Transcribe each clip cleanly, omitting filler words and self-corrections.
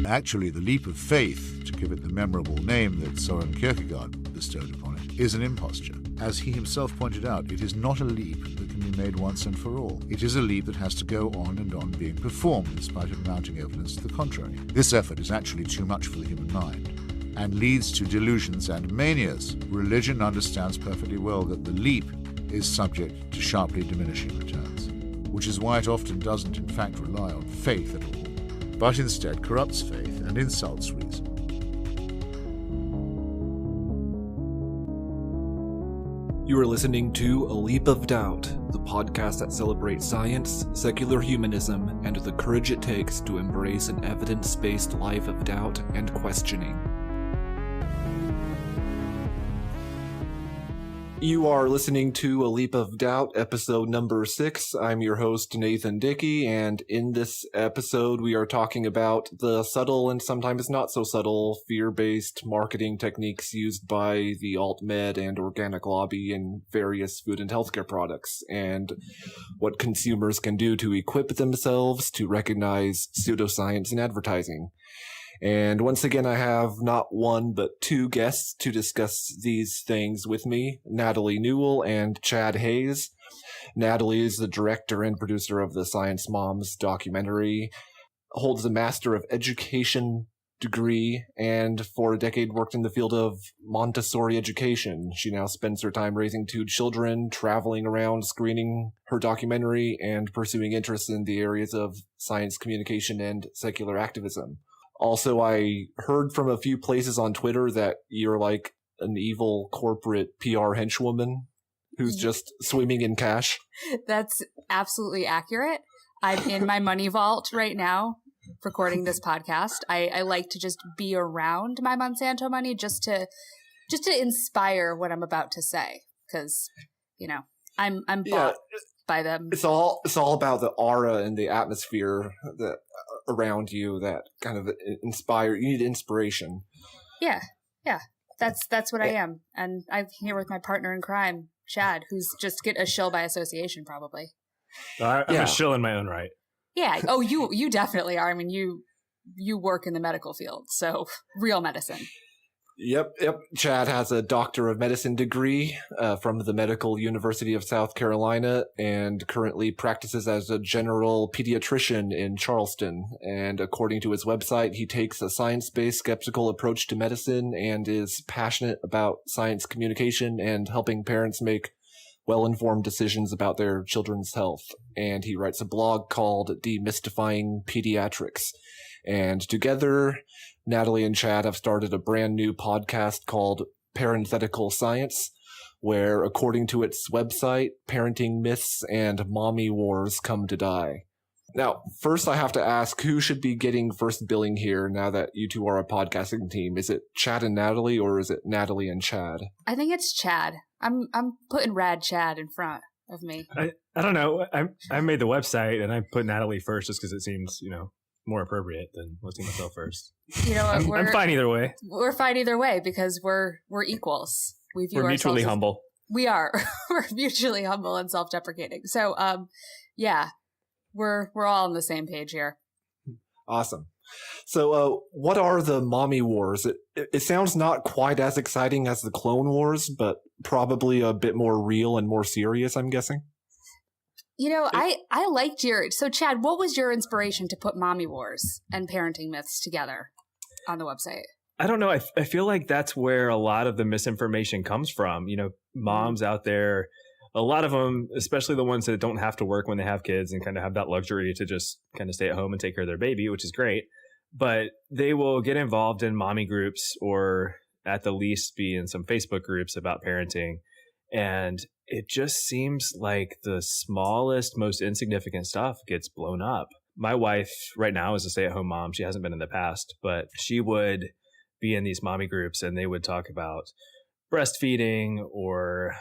Actually, the leap of faith, to give it the memorable name that Soren Kierkegaard bestowed upon it, is an imposture. As he himself pointed out, it is not a leap that can be made once and for all. It is a leap that has to go on and on being performed in spite of mounting evidence to the contrary. This effort is actually too much for the human mind and leads to delusions and manias. Religion understands perfectly well that the leap is subject to sharply diminishing returns, which is why it often doesn't in fact rely on faith at all, but instead corrupts faith and insults reason. You are listening to A Leap of Doubt, the podcast that celebrates science, secular humanism, and the courage it takes to embrace an evidence-based life of doubt and questioning. You are listening to A Leap of Doubt, episode number 6. I'm your host, Nathan Dickey, and in this episode we are talking about the subtle and sometimes not so subtle fear-based marketing techniques used by the alt-med and organic lobby in various food and healthcare products, and what consumers can do to equip themselves to recognize pseudoscience in advertising. And once again, I have not one, but two guests to discuss these things with me, Natalie Newell and Chad Hayes. Natalie is the director and producer of the Science Moms documentary, holds a Master of Education degree, and for a decade worked in the field of Montessori education. She now spends her time raising 2 children, traveling around, screening her documentary, and pursuing interests in the areas of science communication and secular activism. Also, I heard from a few places on Twitter that you're like an evil corporate PR henchwoman who's just swimming in cash. That's absolutely accurate. I'm in my money vault right now recording this podcast. I like to just be around my Monsanto money just to inspire what I'm about to say, because, you know, I'm bought by them. It's all about the aura and the atmosphere that around you that kind of inspire. You need inspiration. Yeah. That's what I am, and I'm here with my partner in crime, Chad, who's just get a shill by association, probably. I'm a shill in my own right. Yeah. Oh, you definitely are. I mean, you work in the medical field, so real medicine. Yep. Chad has a Doctor of Medicine degree from the Medical University of South Carolina and currently practices as a general pediatrician in Charleston. And according to his website, he takes a science-based skeptical approach to medicine and is passionate about science communication and helping parents make well-informed decisions about their children's health. And he writes a blog called Demystifying Pediatrics. And together, Natalie and Chad have started a brand new podcast called Parenthetical Science, where, according to its website, parenting myths and mommy wars come to die. Now, first I have to ask, who should be getting first billing here now that you two are a podcasting team? Is it Chad and Natalie, or is it Natalie and Chad? I think it's Chad. I'm putting Rad Chad in front of me. I don't know. I made the website and I put Natalie first just because it seems, more appropriate than listing myself first. You know what? I'm fine either way. We're fine either way because we're equals. We're mutually humble. We are. We're mutually humble and self-deprecating. So, we're all on the same page here. Awesome. So, what are the mommy wars? It sounds not quite as exciting as the Clone Wars, but probably a bit more real and more serious, I'm guessing. You know, I liked so Chad, what was your inspiration to put mommy wars and parenting myths together on the website? I don't know. I feel like that's where a lot of the misinformation comes from. Moms out there, a lot of them, especially the ones that don't have to work when they have kids and kind of have that luxury to just kind of stay at home and take care of their baby, which is great. But they will get involved in mommy groups or at the least be in some Facebook groups about parenting. And it just seems like the smallest, most insignificant stuff gets blown up. My wife right now is a stay-at-home mom. She hasn't been in the past, but she would be in these mommy groups and they would talk about breastfeeding or,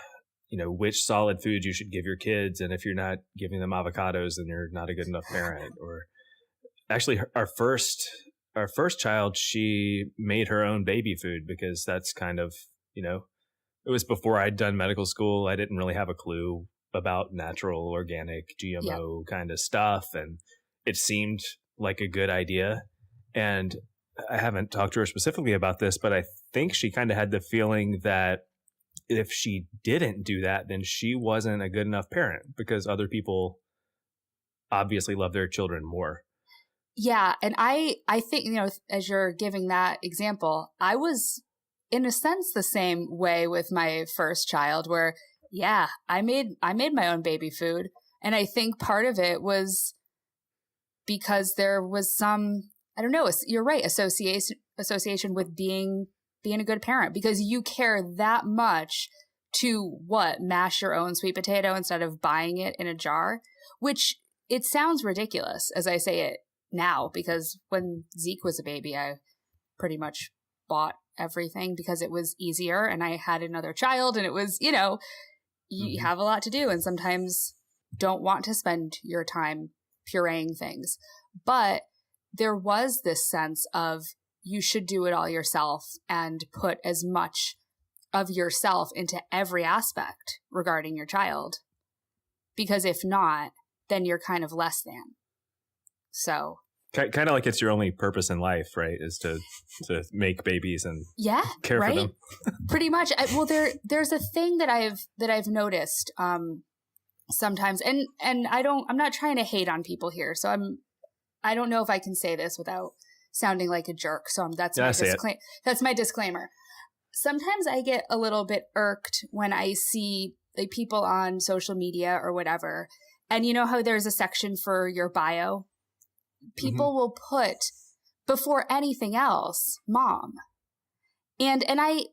which solid food you should give your kids. And if you're not giving them avocados, then you're not a good enough parent. Or actually our first child, she made her own baby food because that's kind of, it was before I'd done medical school. I didn't really have a clue about natural, organic, GMO kind of stuff. And it seemed like a good idea. And I haven't talked to her specifically about this, but I think she kind of had the feeling that if she didn't do that, then she wasn't a good enough parent because other people obviously love their children more. Yeah. And I think, as you're giving that example, I was in a sense the same way with my first child where, yeah, I made my own baby food. And I think part of it was because there was some, I don't know, you're right, association with being a good parent because you care that much to mash your own sweet potato instead of buying it in a jar, which it sounds ridiculous as I say it now, because when Zeke was a baby, I pretty much bought everything because it was easier and I had another child and it was, you have a lot to do and sometimes don't want to spend your time pureeing things. But there was this sense of you should do it all yourself and put as much of yourself into every aspect regarding your child. Because if not, then you're kind of less than. So kind of like it's your only purpose in life, right? Is to make babies and care for them. Pretty much. There's a thing that I've noticed sometimes, and I'm not trying to hate on people here. So I don't know if I can say this without sounding like a jerk. So that's my disclaimer. Sometimes I get a little bit irked when I see like people on social media or whatever. And you know how there's a section for your bio? People will put before anything else, mom. And I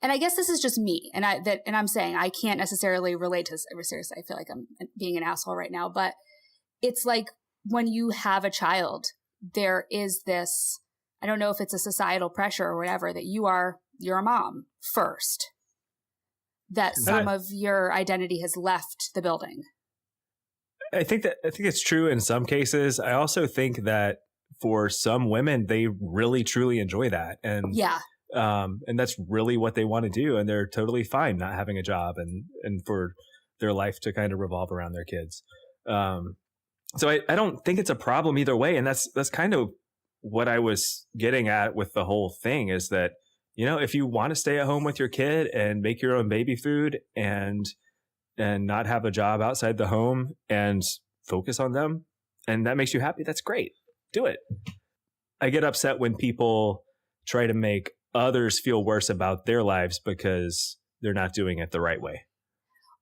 guess this is just me. And I'm saying I can't necessarily relate to this. Seriously, I feel like I'm being an asshole right now, but it's like when you have a child, there is this, I don't know if it's a societal pressure or whatever, that you're a mom first, that some of your identity has left the building. I think it's true in some cases. I also think that for some women, they really truly enjoy that. And and that's really what they want to do. And they're totally fine not having a job and for their life to kind of revolve around their kids. So I don't think it's a problem either way. And that's kind of what I was getting at with the whole thing is that, if you want to stay at home with your kid and make your own baby food and not have a job outside the home and focus on them, and that makes you happy, that's great. Do it. I get upset when people try to make others feel worse about their lives because they're not doing it the right way.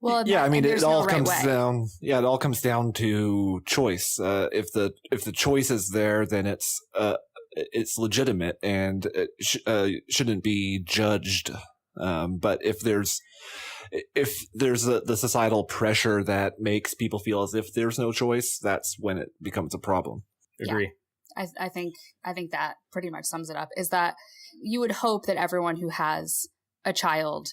Well, yeah, I mean, it all comes down. Yeah, it all comes down to choice. If the choice is there, then it's legitimate and it shouldn't be judged. But if there's the societal pressure that makes people feel as if there's no choice, that's when it becomes a problem. Agree. I think that pretty much sums it up, is that you would hope that everyone who has a child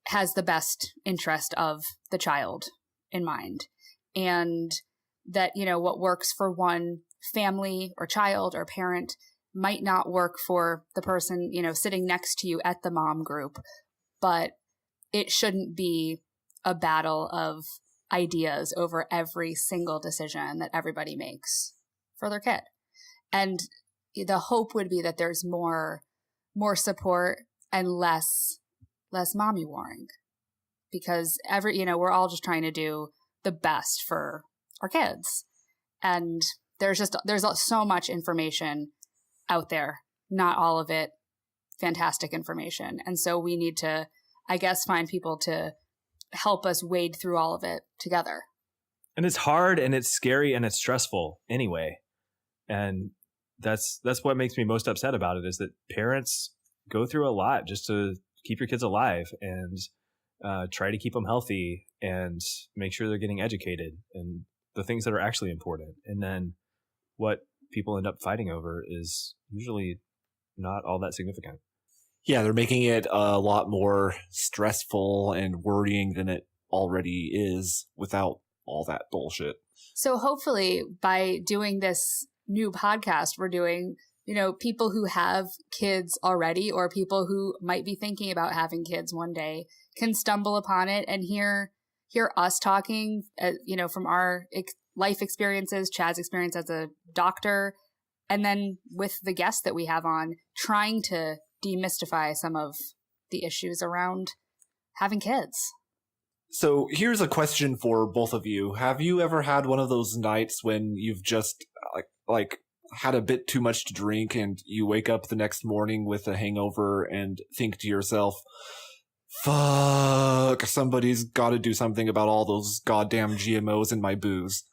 has the best interest of the child in mind, and that, what works for one family or child or parent might not work for the person, sitting next to you at the mom group, but it shouldn't be a battle of ideas over every single decision that everybody makes for their kid. And the hope would be that there's more support and less mommy warring, because we're all just trying to do the best for our kids. And there's so much information out there, not all of it fantastic information. And so we need to, I guess, find people to help us wade through all of it together. And it's hard and it's scary and it's stressful anyway. And that's what makes me most upset about it, is that parents go through a lot just to keep your kids alive and try to keep them healthy and make sure they're getting educated and the things that are actually important. And then what people end up fighting over is usually not all that significant. Yeah, they're making it a lot more stressful and worrying than it already is without all that bullshit. So hopefully by doing this new podcast we're doing, people who have kids already or people who might be thinking about having kids one day can stumble upon it and hear us talking, from our life experiences, Chad's experience as a doctor, And then with the guests that we have on, trying to demystify some of the issues around having kids. So here's a question for both of you. Have you ever had one of those nights when you've just like had a bit too much to drink and you wake up the next morning with a hangover and think to yourself, fuck, somebody's got to do something about all those goddamn GMOs in my booze?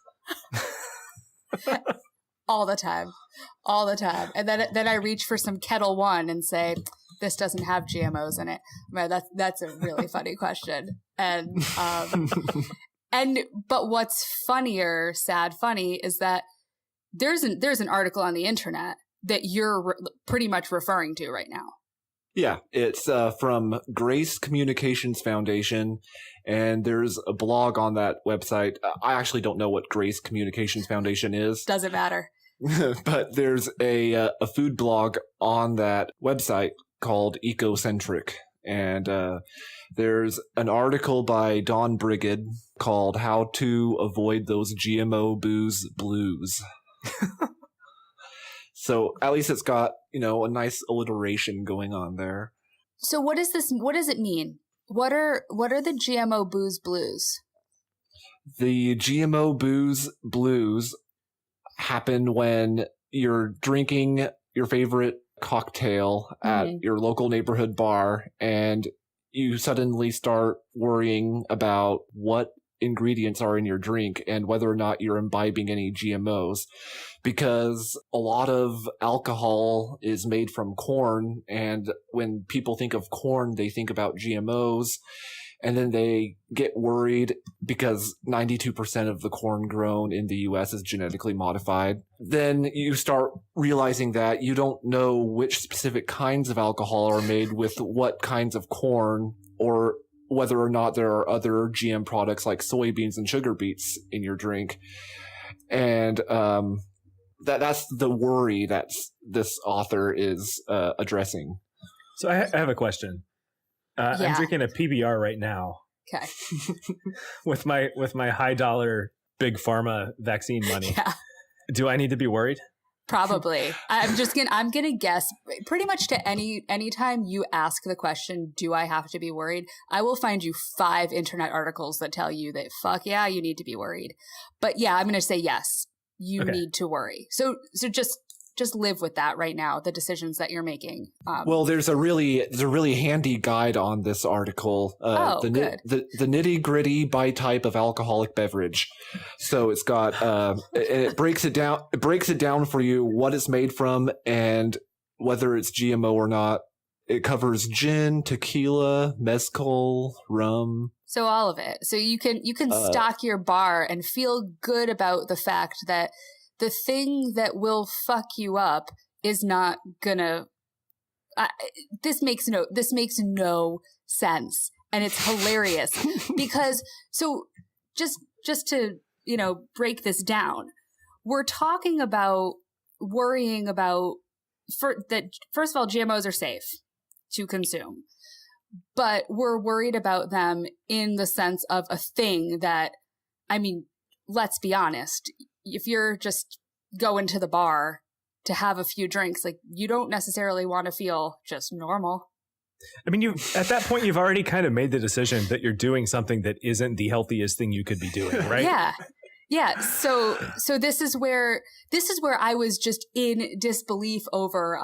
All the time. And then I reach for some Kettle One and say, this doesn't have GMOs in it. Man, that's a really funny question. And but what's funnier, sad funny, is that there's an article on the internet that you're pretty much referring to right now. Yeah, it's from Grace Communications Foundation, and there's a blog on that website. I actually don't know what Grace Communications Foundation is. Doesn't matter. But there's a food blog on that website called Ecocentric, and there's an article by Don Brigid called How to Avoid Those GMO Booze Blues. So at least it's got, a nice alliteration going on there. So what is this? What does it mean? What are the GMO booze blues? The GMO booze blues happen when you're drinking your favorite cocktail at your local neighborhood bar and you suddenly start worrying about what ingredients are in your drink and whether or not you're imbibing any GMOs, because a lot of alcohol is made from corn, and when people think of corn, they think about GMOs, and then they get worried because 92% of the corn grown in the US is genetically modified. Then you start realizing that you don't know which specific kinds of alcohol are made with what kinds of corn, or whether or not there are other GM products like soybeans and sugar beets in your drink. And that's the worry that this author is addressing. So I have a question. I'm drinking a PBR right now. Okay. with my high dollar big pharma vaccine money. Yeah. Do I need to be worried? Probably. I'm gonna guess pretty much to anytime you ask the question, do I have to be worried? I will find you 5 internet articles that tell you that fuck yeah, you need to be worried. But yeah, I'm gonna say yes, you need to worry. So just live with that right now, the decisions that you're making. Well, there's a really handy guide on this article. Good. The nitty gritty by type of alcoholic beverage. So it's got it breaks it down. It breaks it down for you what it's made from and whether it's GMO or not. It covers gin, tequila, mezcal, rum. So all of it. So you can stock your bar and feel good about the fact that the thing that will fuck you up is not gonna. This makes no sense, and it's hilarious because just to break this down, we're talking about worrying about that. First of all, GMOs are safe to consume, but we're worried about them in the sense of a thing that, I mean, let's be honest. If you're just going to the bar to have a few drinks, like, you don't necessarily want to feel just normal. I mean, at that point, you've already kind of made the decision that you're doing something that isn't the healthiest thing you could be doing, right? Yeah. So this is where I was just in disbelief over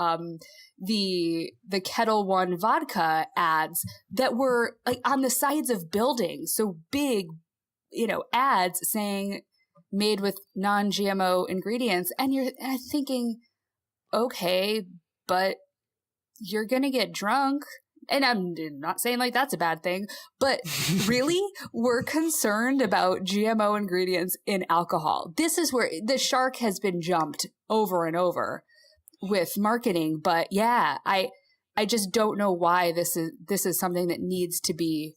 the Kettle One vodka ads that were like on the sides of buildings, so big, ads saying made with non-GMO ingredients, and you're thinking, okay, but you're gonna get drunk. And I'm not saying like that's a bad thing, but really, we're concerned about GMO ingredients in alcohol. This is where the shark has been jumped over and over with marketing. But yeah, I just don't know why this is something that needs to be,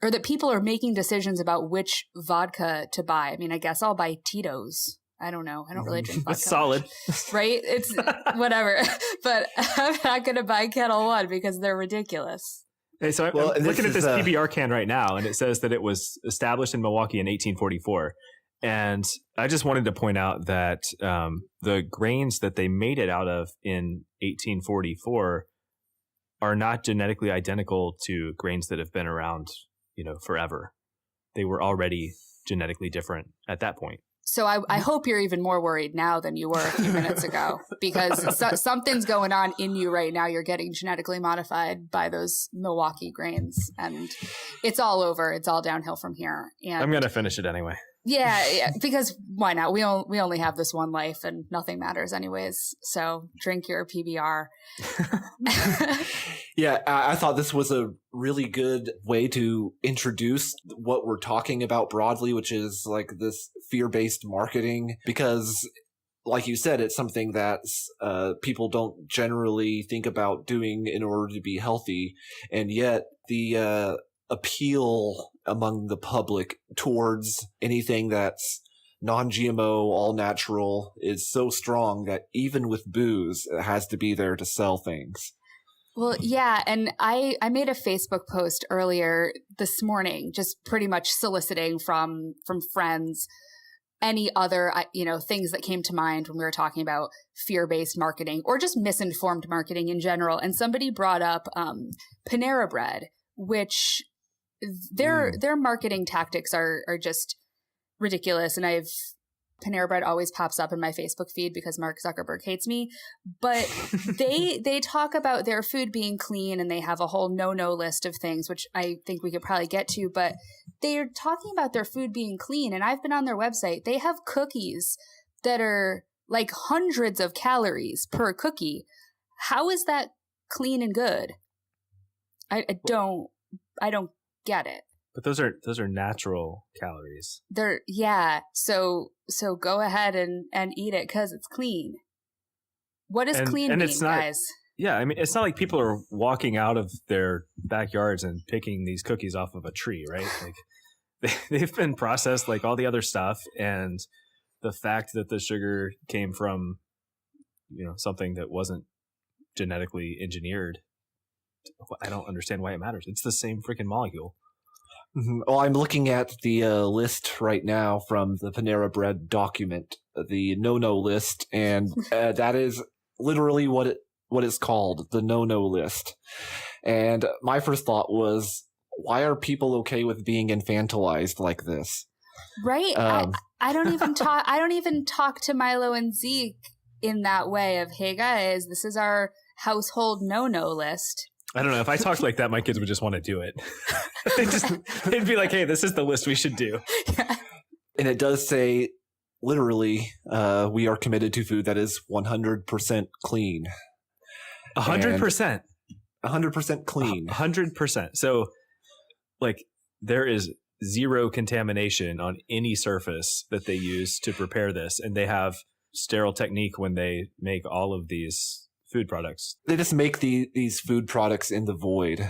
or that people are making decisions about which vodka to buy. I mean, I guess I'll buy Tito's. I don't know. I don't really drink vodka. That's solid. Right? It's whatever. But I'm not going to buy Kettle One because they're ridiculous. Hey, so I'm looking at this PBR can right now, and it says that it was established in Milwaukee in 1844. And I just wanted to point out that the grains that they made it out of in 1844 are not genetically identical to grains that have been around, forever. They were already genetically different at that point. So I hope you're even more worried now than you were a few minutes ago, because something's going on in you right now. You're getting genetically modified by those Milwaukee grains, and it's all over. It's all downhill from here. And I'm going to finish it anyway. Yeah, because why not? We only have this one life, and nothing matters anyways. So drink your PBR. Yeah, I thought this was a really good way to introduce what we're talking about broadly, which is like this fear-based marketing, because like you said, it's something that people don't generally think about doing in order to be healthy. And yet the appeal among the public towards anything that's non-GMO, all natural is so strong that even with booze, it has to be there to sell things. Well, yeah. And I made a Facebook post earlier this morning, just pretty much soliciting from friends any other, things that came to mind when we were talking about fear-based marketing or just misinformed marketing in general. And somebody brought up Panera Bread, which their marketing tactics are just ridiculous. And Panera Bread always pops up in my Facebook feed because Mark Zuckerberg hates me. But they talk about their food being clean, and they have a whole no-no list of things, which I think we could probably get to. But they're talking about their food being clean, and I've been on their website. They have cookies that are like hundreds of calories per cookie. How is that clean and good? I don't get it. But those are natural calories. So go ahead and eat it because it's clean. What does clean mean, guys? Yeah, I mean, it's not like people are walking out of their backyards and picking these cookies off of a tree, right? Like they've been processed like all the other stuff, and the fact that the sugar came from, something that wasn't genetically engineered, I don't understand why it matters. It's the same freaking molecule. Mm-hmm. Well, I'm looking at the list right now from the Panera Bread document, the no-no list, and that is literally what it's called, the no-no list. And my first thought was, why are people okay with being infantilized like this? Right? I don't even talk. I don't even talk to Milo and Zeke in that way of, hey guys, this is our household no-no list. I don't know. If I talked like that, my kids would just want to do it. They'd be like, hey, this is the list we should do. Yeah. And it does say, literally, we are committed to food that is 100% clean. 100%? 100% clean. 100%. So, like, there is zero contamination on any surface that they use to prepare this. And they have sterile technique when they make all of these food products. They just make these food products in the void.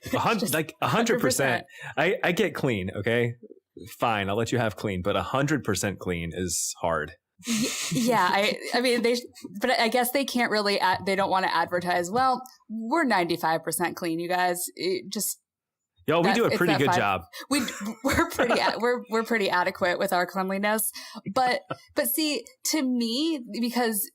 100%. I get clean, okay? Fine, I'll let you have clean, but 100% clean is hard. Yeah, I mean, but I guess they can't really, they don't want to advertise, well, we're 95% clean, you guys. Yo, we do a pretty good job. We're pretty adequate with our cleanliness. But see, to me, because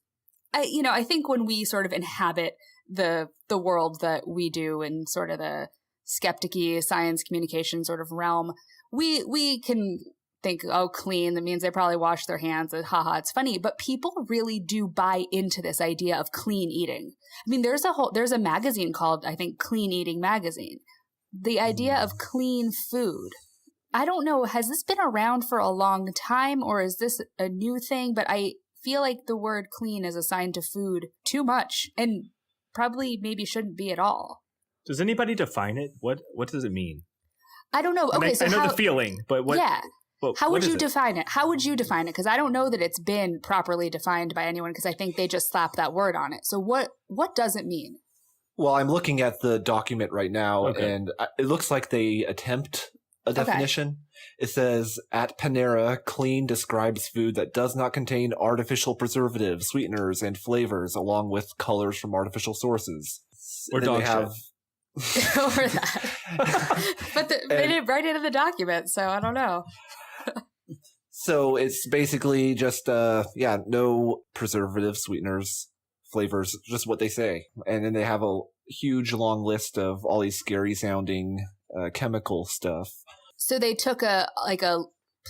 I think when we sort of inhabit the world that we do in sort of the skeptic-y science communication sort of realm, we can think, oh, clean, that means they probably wash their hands, and haha, it's funny. But people really do buy into this idea of clean eating. I mean, there's a magazine called, I think, Clean Eating Magazine. The idea of clean food. I don't know, has this been around for a long time, or is this a new thing? But I feel like the word clean is assigned to food too much, and probably maybe shouldn't be at all. Does anybody define it? What does it mean? I don't know. Okay, I know the feeling, but what? Yeah. But how would you define it? How would you define it? Because I don't know that it's been properly defined by anyone, because I think they just slapped that word on it. So what does it mean? Well, I'm looking at the document right now, and it looks like they attempt a definition. Okay. It says, at Panera, clean describes food that does not contain artificial preservatives, sweeteners, and flavors, along with colors from artificial sources. Or dog shit. Or that. But they didn't write it in the document, so I don't know. So it's basically just, no preservatives, sweeteners, flavors, just what they say. And then they have a huge long list of all these scary sounding chemical stuff. So they took a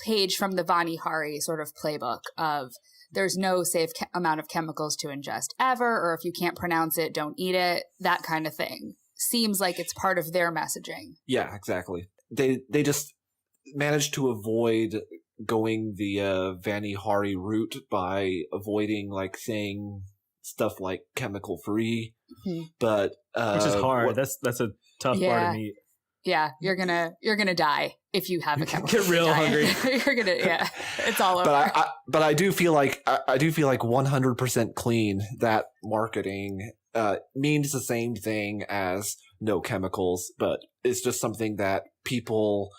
page from the Vani Hari sort of playbook of there's no safe amount of chemicals to ingest ever, or if you can't pronounce it, don't eat it, that kind of thing. Seems like it's part of their messaging. Yeah, exactly. They just managed to avoid going the Vani Hari route by avoiding like saying stuff like chemical free, but which is hard. That's a tough bar to meet. Yeah, you're gonna die if you have a chemical. Get real hungry. You're gonna, it's all over. But I do feel like 100% clean. That marketing means the same thing as no chemicals, but it's just something that people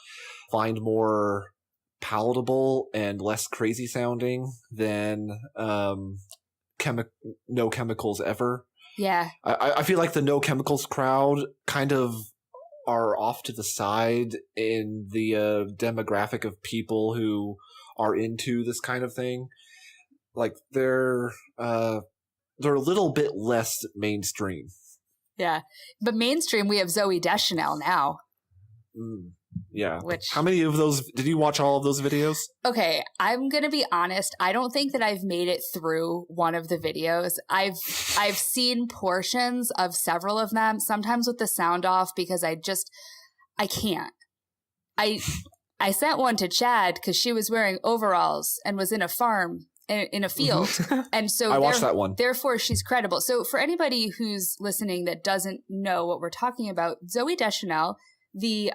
find more palatable and less crazy sounding than no chemicals ever. Yeah, I feel like the no chemicals crowd kind of are off to the side in the demographic of people who are into this kind of thing. Like they're a little bit less mainstream. Yeah, but mainstream we have Zooey Deschanel now. Yeah. How many of those did you watch? All of those videos? Okay, I'm gonna be honest. I don't think that I've made it through one of the videos. I've seen portions of several of them, sometimes with the sound off because I can't. I sent one to Chad because she was wearing overalls and was in a farm in a field, and so I watched that one. Therefore, she's credible. So for anybody who's listening that doesn't know what we're talking about, Zooey Deschanel, the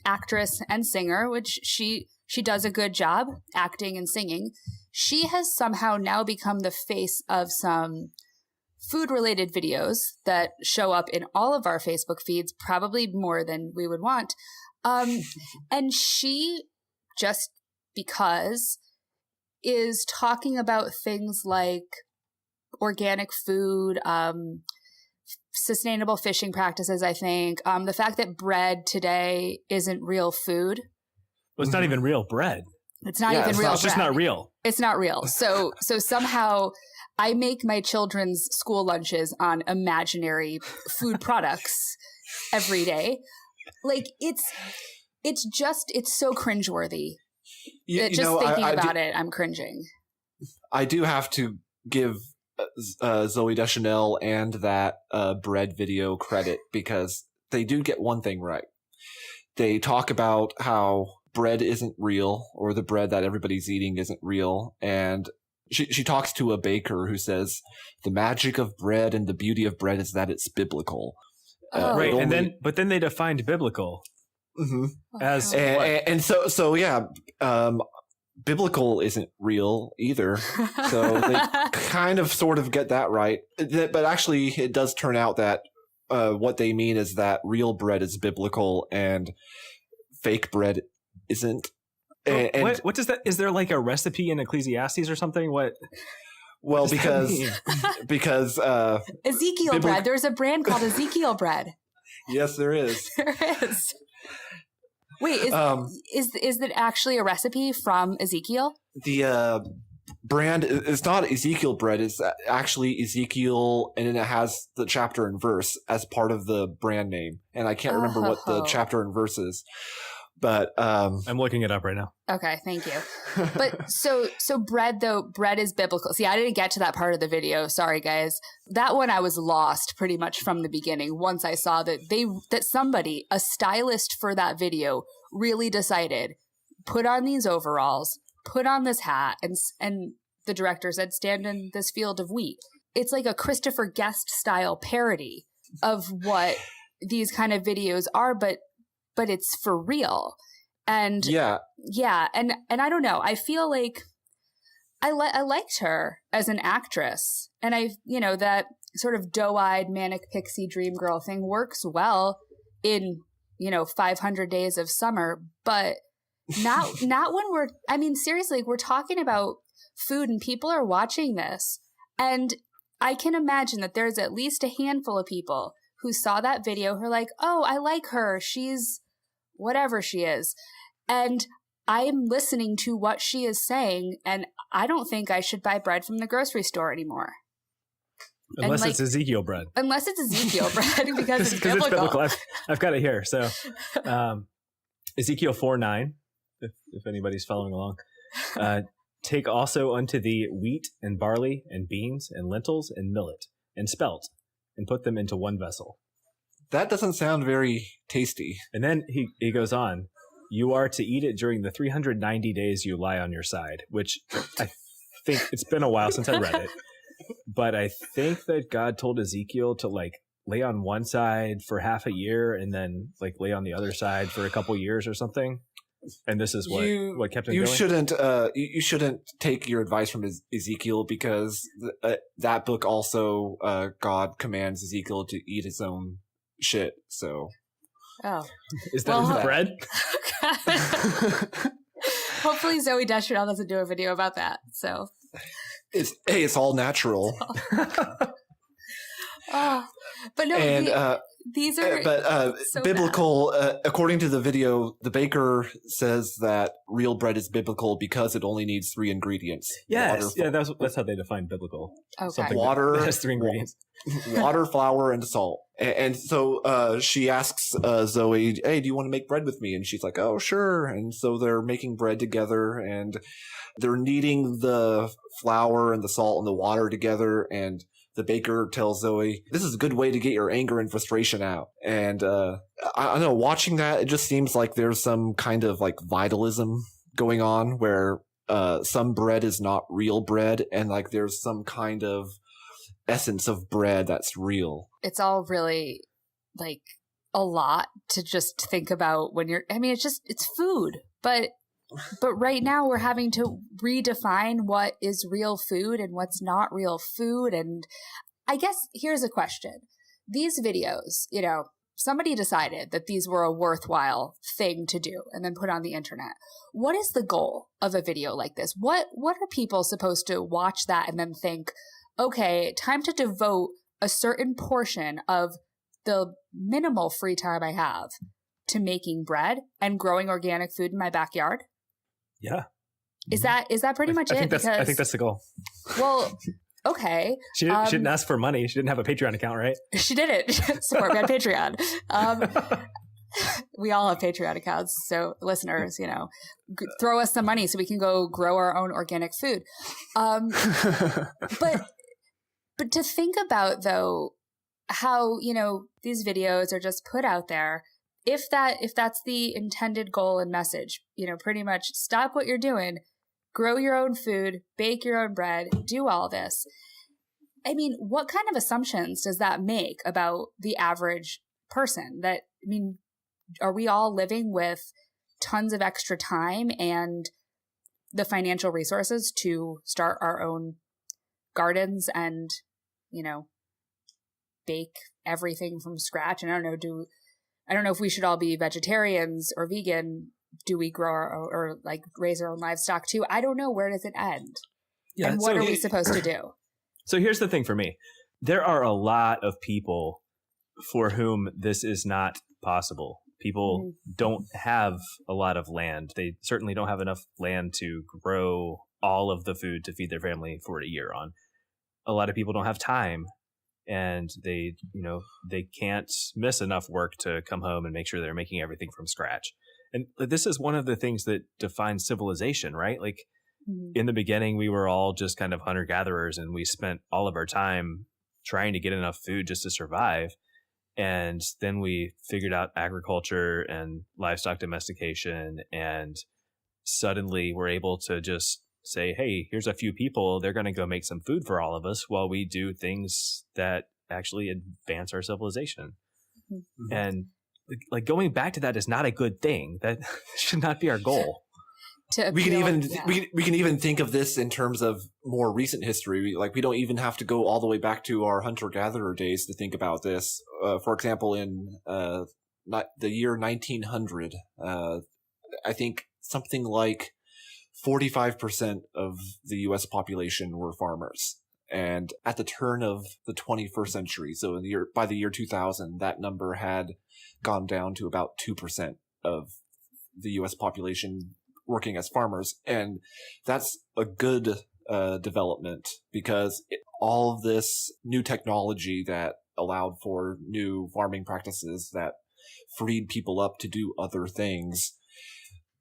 actress and singer, which she does a good job acting and singing. She has somehow now become the face of some food-related videos that show up in all of our Facebook feeds, probably more than we would want. And she, just because, is talking about things like organic food, sustainable fishing practices, I think. The fact that bread today isn't real food. Well, it's not even real bread. It's not even real bread. It's just not real. It's not real. So somehow I make my children's school lunches on imaginary food products every day. Like it's so cringeworthy. Thinking about it, I'm cringing. I do have to give Zooey Deschanel and that bread video credit because they do get one thing right. They talk about how bread isn't real, or the bread that everybody's eating isn't real, and she talks to a baker who says the magic of bread and the beauty of bread is that it's biblical. Right, but then they defined biblical as biblical isn't real either. So they kind of sort of get that right. But actually, it does turn out that what they mean is that real bread is biblical and fake bread isn't. What does that? Is there like a recipe in Ecclesiastes or something? What? Well, because Ezekiel bread. There's a brand called Ezekiel bread. Yes, there is. There is. Wait, is that actually a recipe from Ezekiel? The brand is not Ezekiel bread. It's actually Ezekiel, and then it has the chapter and verse as part of the brand name. And I can't remember what the chapter and verse is. But I'm looking it up right now. Okay, thank you. But so bread is biblical. See, I didn't get to that part of the video. Sorry, guys. That one I was lost pretty much from the beginning. Once I saw that somebody, a stylist for that video, really decided, put on these overalls, put on this hat, and the director said, stand in this field of wheat. It's like a Christopher Guest style parody of what these kind of videos are, but it's for real. And yeah. And I don't know. I feel like I liked her as an actress, and that sort of doe-eyed manic pixie dream girl thing works well in 500 Days of Summer, but not when seriously, we're talking about food and people are watching this, and I can imagine that there's at least a handful of people who saw that video who are like, oh, I like her, she's whatever she is. And I'm listening to what she is saying, and I don't think I should buy bread from the grocery store anymore. Unless it's Ezekiel bread. Unless it's Ezekiel bread, because it's biblical. I've got it here. So Ezekiel 4:9, if anybody's following along. Take also unto thee wheat and barley and beans and lentils and millet and spelt, and put them into one vessel. That doesn't sound very tasty. And then he goes on, you are to eat it during the 390 days you lie on your side, which I think it's been a while since I read it. But I think that God told Ezekiel to lay on one side for half a year and then lay on the other side for a couple years or something. And this is what kept him going. You shouldn't take your advice from Ezekiel, because that book also God commands Ezekiel to eat his own shit. So, is that bread? Hopefully, Zooey Deschanel doesn't do a video about that. So, it's all natural. But no, and these are so biblical. According to the video, the baker says that real bread is biblical because it only needs 3 ingredients. Yes, that's how they define biblical. Okay. Water has 3 ingredients: water, flour, and salt. And so she asks Zooey, "Hey, do you want to make bread with me?" And she's like, "Oh, sure." And so they're making bread together, and they're kneading the flour and the salt and the water together, and the baker tells Zooey, "This is a good way to get your anger and frustration out." And I don't know, watching that, it just seems like there's some kind of vitalism going on where some bread is not real bread, and there's some kind of essence of bread that's real. It's all really a lot to just think about when it's food, but right now we're having to redefine what is real food and what's not real food. And I guess here's a question. These videos, somebody decided that these were a worthwhile thing to do and then put on the internet. What is the goal of a video like this? What are people supposed to watch that and then think, okay, time to devote a certain portion of the minimal free time I have to making bread and growing organic food in my backyard? Yeah. Is that pretty much it? I think that's the goal. Well, okay. She didn't ask for money. She didn't have a Patreon account, right? She didn't. Support me on Patreon. We all have Patreon accounts. So listeners, throw us some money so we can go grow our own organic food. But to think about, though, how, these videos are just put out there, if that's the intended goal and message, pretty much stop what you're doing, grow your own food, bake your own bread, do all this. I mean, what kind of assumptions does that make about the average person? Are we all living with tons of extra time and the financial resources to start our own gardens and, bake everything from scratch? And I don't know if we should all be vegetarians or vegan. Do we grow or raise our own livestock too? I don't know. Where does it end? Yeah, and what are we supposed to do? So here's the thing for me. There are a lot of people for whom this is not possible. People don't have a lot of land. They certainly don't have enough land to grow all of the food to feed their family for a year on. A lot of people don't have time, and they can't miss enough work to come home and make sure they're making everything from scratch. And this is one of the things that defines civilization, right? In the beginning, we were all just kind of hunter-gatherers, and we spent all of our time trying to get enough food just to survive. And then we figured out agriculture and livestock domestication, and suddenly we're able to just say, hey, here's a few people, they're going to go make some food for all of us while we do things that actually advance our civilization. Mm-hmm. And going back to that is not a good thing. That should not be our goal. We can even think of this in terms of more recent history. We don't even have to go all the way back to our hunter-gatherer days to think about this. For example, in the year 1900, I think something like 45% of the U.S. population were farmers. And at the turn of the 21st century, so by the year 2000, that number had gone down to about 2% of the U.S. population working as farmers. And that's a good development, because all of this new technology that allowed for new farming practices that freed people up to do other things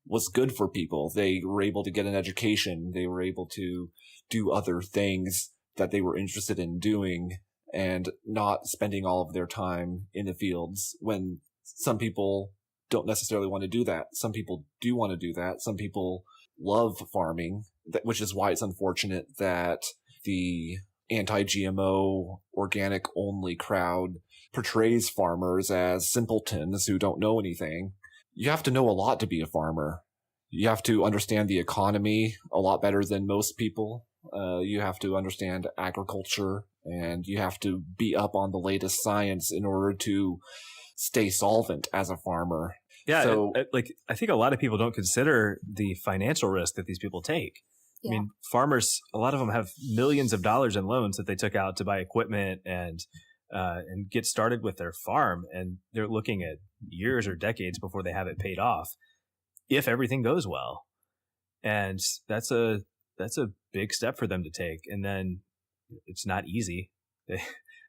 was good for people. They were able to get an education. They were able to do other things that they were interested in doing and not spending all of their time in the fields, when some people don't necessarily want to do that. Some people do want to do that. Some people love farming, which is why it's unfortunate that the anti-GMO, organic-only crowd portrays farmers as simpletons who don't know anything. You have to know a lot to be a farmer. You have to understand the economy a lot better than most people. You have to understand agriculture, and you have to be up on the latest science in order to stay solvent as a farmer. Yeah, so, I think a lot of people don't consider the financial risk that these people take. Yeah. I mean, farmers, a lot of them have millions of dollars in loans that they took out to buy equipment and get started with their farm, and they're looking at years or decades before they have it paid off, if everything goes well. And that's a big step for them to take. And then it's not easy.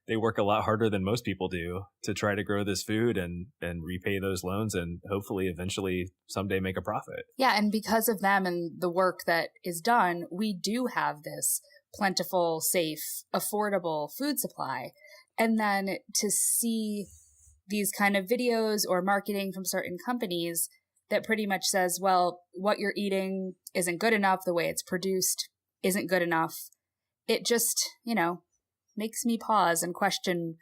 They work a lot harder than most people do to try to grow this food and repay those loans and hopefully eventually someday make a profit. Yeah, and because of them and the work that is done, we do have this plentiful, safe, affordable food supply. And then to see these kind of videos or marketing from certain companies that pretty much says, well, what you're eating isn't good enough, the way it's produced isn't good enough. It just, makes me pause and question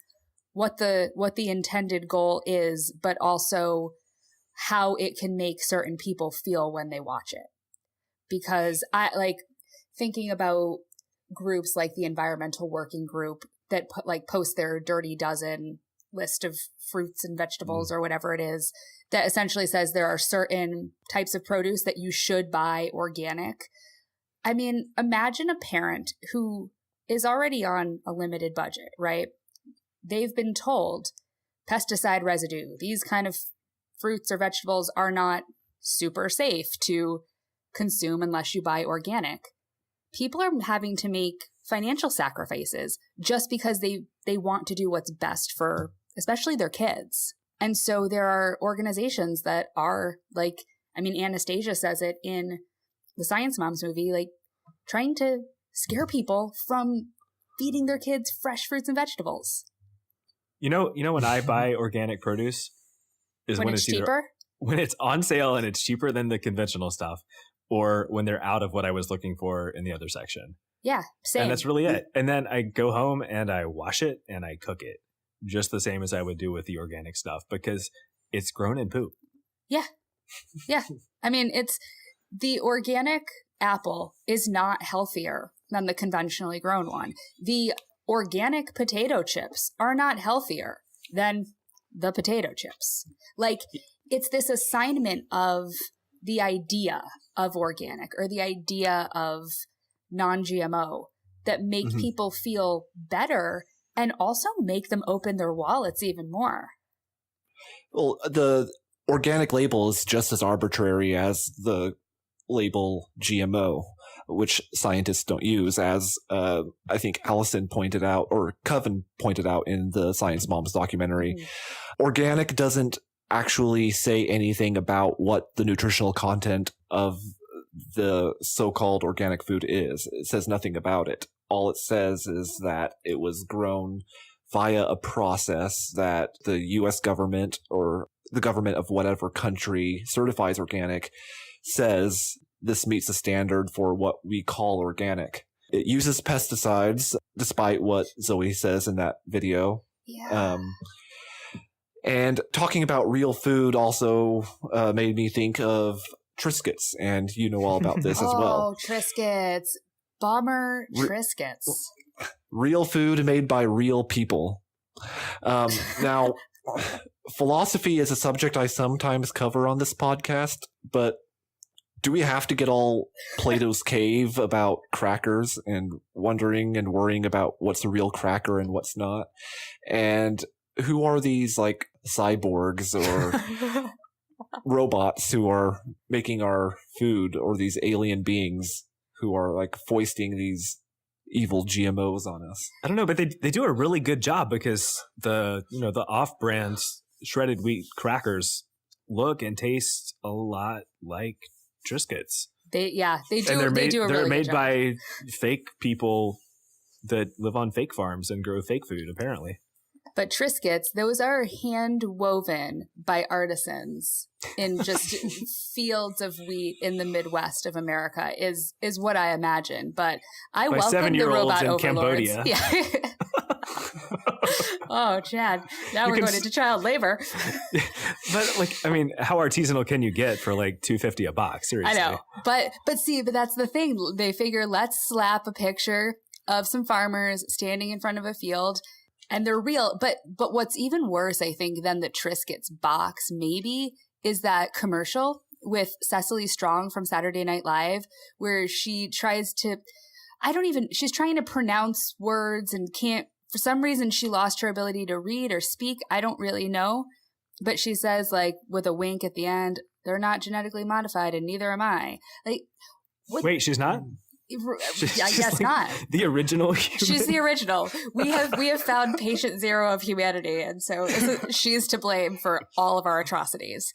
what the intended goal is, but also how it can make certain people feel when they watch it. Because I like thinking about groups like the Environmental Working Group that post their dirty dozen list of fruits and vegetables or whatever it is, that essentially says there are certain types of produce that you should buy organic. I mean, imagine a parent who is already on a limited budget, right? They've been told pesticide residue, these kind of fruits or vegetables are not super safe to consume unless you buy organic. People are having to make financial sacrifices just because they want to do what's best for especially their kids. And so there are organizations that are Anastasia says it in the Science Moms movie, trying to scare people from feeding their kids fresh fruits and vegetables. When I buy organic produce is when it's cheaper? When it's on sale and it's cheaper than the conventional stuff, or when they're out of what I was looking for in the other section. Yeah, same. And that's really it. And then I go home and I wash it and I cook it just the same as I would do with the organic stuff, because it's grown in poop. Yeah. Yeah. I mean, it's the organic apple is not healthier than the conventionally grown one. The organic potato chips are not healthier than the potato chips. It's this assignment of the idea of organic or the idea of non-GMO that make people feel better and also make them open their wallets even more. Well, the organic label is just as arbitrary as the label GMO, which scientists don't use, as I think Allison pointed out, or Coven pointed out in the Science Moms documentary. Organic doesn't actually say anything about what the nutritional content of the so-called organic food is. It says nothing about it. All it says is that it was grown via a process that the U.S. government or the government of whatever country certifies organic says this meets the standard for what we call organic. It uses pesticides, despite what Zooey says in that video. Yeah. And talking about real food also made me think of Triscuits, and you know all about this as well. Oh, Triscuits. Bomber Triscuits. Real food made by real people. Now, philosophy is a subject I sometimes cover on this podcast, but do we have to get all Plato's cave about crackers and wondering and worrying about what's a real cracker and what's not? And who are these cyborgs or robots who are making our food, or these alien beings who are like foisting these evil GMOs on us. I don't know, but they do a really good job, because the off-brand shredded wheat crackers look and taste a lot like Triscuits. They do. And they're made, they do a they're really made good job. by fake people that live on fake farms and grow fake food, apparently. But Triscuits, those are hand woven by artisans in just fields of wheat in the Midwest of America is what I imagine. But I By welcome the 7-year-olds robot in overlords. Cambodia. Yeah. Oh, Chad. Now we're going into child labor. But like, I mean, how artisanal can you get for like $2.50 a box? Seriously. I know. But that's the thing. They figure, let's slap a picture of some farmers standing in front of a field, and they're real. But what's even worse, I think, than the Triscuits box maybe is that commercial with Cecily Strong from Saturday Night Live, where she tries to, she's trying to pronounce words and can't, for some reason she lost her ability to read or speak. I don't really know. But she says, like, with a wink at the end, they're not genetically modified and neither am I. Like, wait, she's not? I guess not. The original human? She's the original. We have found patient zero of humanity, and so she's to blame for all of our atrocities.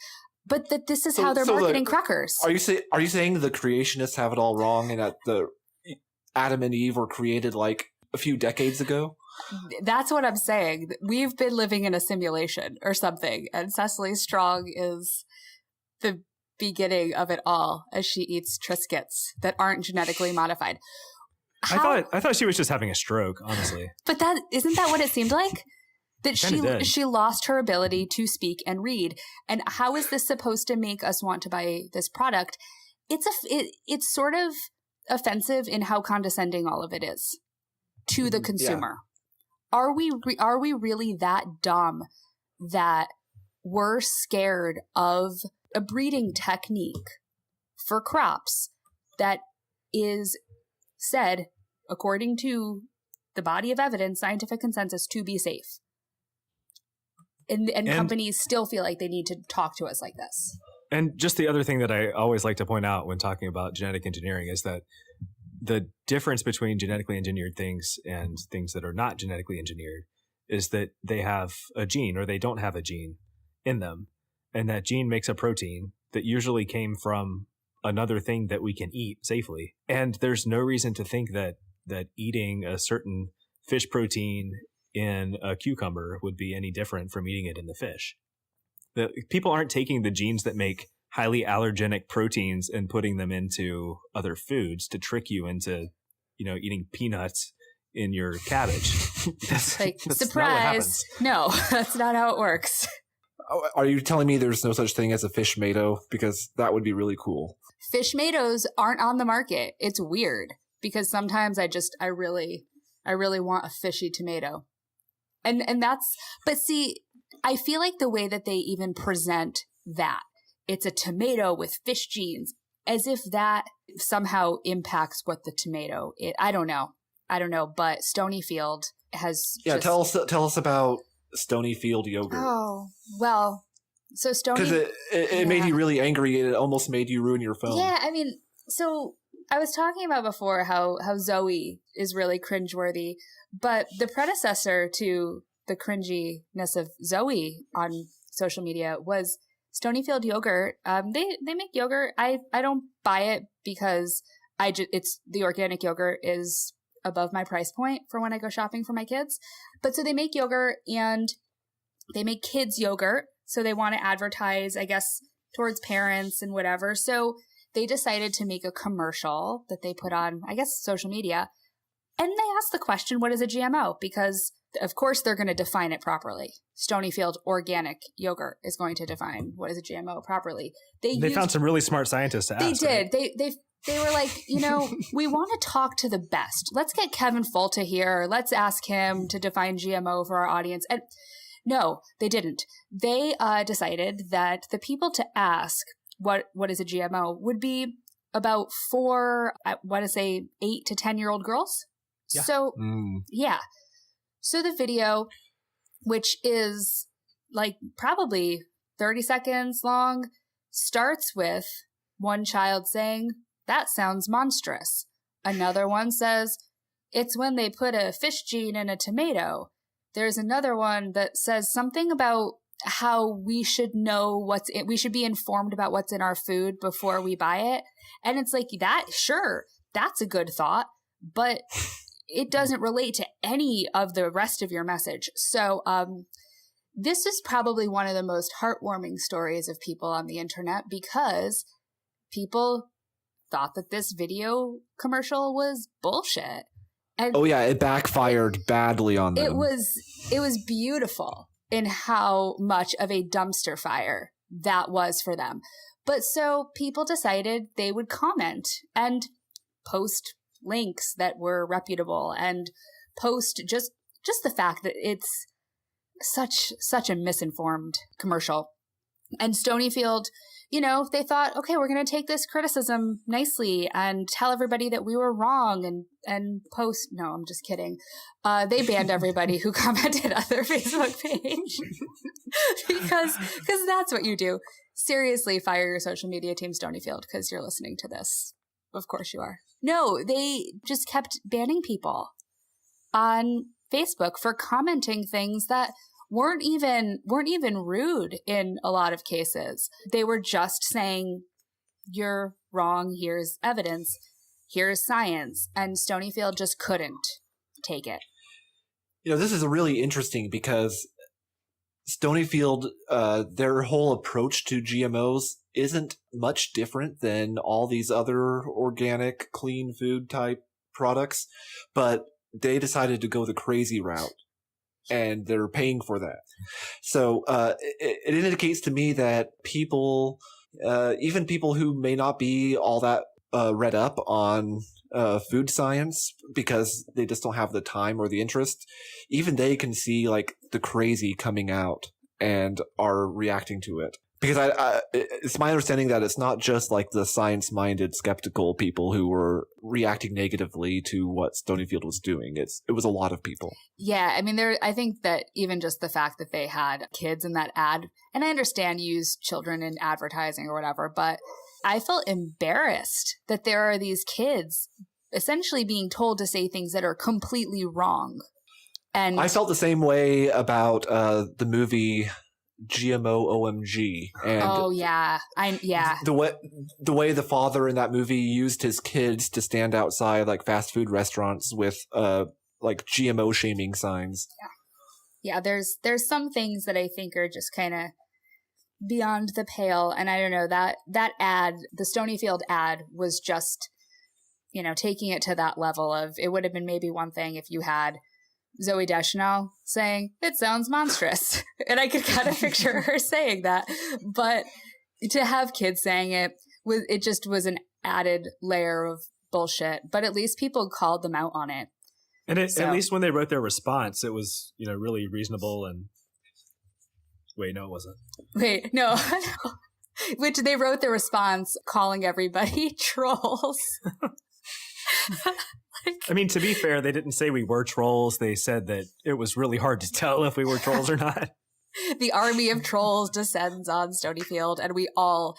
But that this is how they're marketing crackers. Are you saying the creationists have it all wrong, and that the Adam and Eve were created like a few decades ago? That's what I'm saying. We've been living in a simulation or something, and Cecily Strong is the beginning of it all as she eats Triscuits that aren't genetically modified. I thought she was just having a stroke, honestly. But isn't that what it seemed like? That she lost her ability to speak and read. And how is this supposed to make us want to buy this product? It's sort of offensive in how condescending all of it is to the consumer. Yeah. Are we really that dumb that we're scared of a breeding technique for crops that is said, according to the body of evidence, scientific consensus, to be safe? And companies still feel like they need to talk to us like this. And just the other thing that I always like to point out when talking about genetic engineering is that the difference between genetically engineered things and things that are not genetically engineered is that they have a gene or they don't have a gene in them. And that gene makes a protein that usually came from another thing that we can eat safely. And there's no reason to think that eating a certain fish protein in a cucumber would be any different from eating it in the fish. People aren't taking the genes that make highly allergenic proteins and putting them into other foods to trick you into, eating peanuts in your cabbage. That's surprise. No, that's not how it works. Are you telling me there's no such thing as a fish tomato? Because that would be really cool. Fish tomatoes aren't on the market. It's weird because sometimes I really want a fishy tomato. And that's, but see, I feel like the way that they even present that, it's a tomato with fish genes, as if that somehow impacts what the tomato is. I don't know, but Stonyfield has tell us about Stonyfield yogurt. Oh, well, so because it made you really angry. It almost made you ruin your phone. Yeah, I mean, so I was talking about before how Zooey is really cringeworthy, but the predecessor to the cringiness of Zooey on social media was Stonyfield yogurt. They make yogurt. I don't buy it because it's the organic yogurt is above my price point for when I go shopping for my kids. But so they make yogurt and they make kids yogurt. So they want to advertise, I guess, towards parents and whatever. So they decided to make a commercial that they put on, I guess, social media. And they asked the question, what is a GMO? Because of course they're going to define it properly. Stonyfield organic yogurt is going to define what is a GMO properly. They found some really smart scientists to ask. They did. They were like, we want to talk to the best. Let's get Kevin Folta here. Let's ask him to define GMO for our audience. And no, they didn't. They decided that the people to ask what is a GMO would be about 8 to 10-year-old girls. Yeah. So, yeah. So the video, which is like probably 30 seconds long, starts with one child saying, "That sounds monstrous." Another one says, "It's when they put a fish gene in a tomato." There's another one that says something about how we should know we should be informed about what's in our food before we buy it. And it's like, sure, that's a good thought, but it doesn't relate to any of the rest of your message. So, this is probably one of the most heartwarming stories of people on the internet, because people thought that this video commercial was bullshit. And oh yeah, it backfired badly on them. It was beautiful in how much of a dumpster fire that was for them. But so people decided they would comment and post links that were reputable and post just the fact that it's such a misinformed commercial. And Stonyfield, they thought, okay, we're going to take this criticism nicely and tell everybody that we were wrong and post. No, I'm just kidding. They banned everybody who commented on their Facebook page because that's what you do. Seriously, fire your social media team, Stonyfield, because you're listening to this. Of course you are. No, they just kept banning people on Facebook for commenting things that weren't even rude in a lot of cases. They were just saying, "You're wrong, here's evidence, here's science," and Stonyfield just couldn't take it. This is really interesting because Stonyfield, their whole approach to GMOs isn't much different than all these other organic, clean food type products, but they decided to go the crazy route. And they're paying for that. So it indicates to me that people, even people who may not be all that read up on food science because they just don't have the time or the interest, even they can see like the crazy coming out and are reacting to it. Because it's my understanding that it's not just like the science-minded, skeptical people who were reacting negatively to what Stonyfield was doing. It was a lot of people. Yeah, I mean, I think that even just the fact that they had kids in that ad, and I understand you use children in advertising or whatever, but I felt embarrassed that there are these kids essentially being told to say things that are completely wrong. And I felt the same way about the movie GMO OMG. And oh yeah, the way the father in that movie used his kids to stand outside like fast food restaurants with like GMO shaming signs. Yeah, there's some things that I think are just kind of beyond the pale, and I don't know, that ad, the Stonyfield ad, was just taking it to that level of, it would have been maybe one thing if you had Zooey Deschanel saying, "It sounds monstrous," and I could kind of picture her saying that. But to have kids saying it just was an added layer of bullshit. But at least people called them out on it. And at least when they wrote their response, it was really reasonable. And wait, no, it wasn't. Wait, no. Which they wrote the response calling everybody trolls. I mean, to be fair, they didn't say we were trolls. They said that it was really hard to tell if we were trolls or not. The army of trolls descends on Stonyfield, and we all,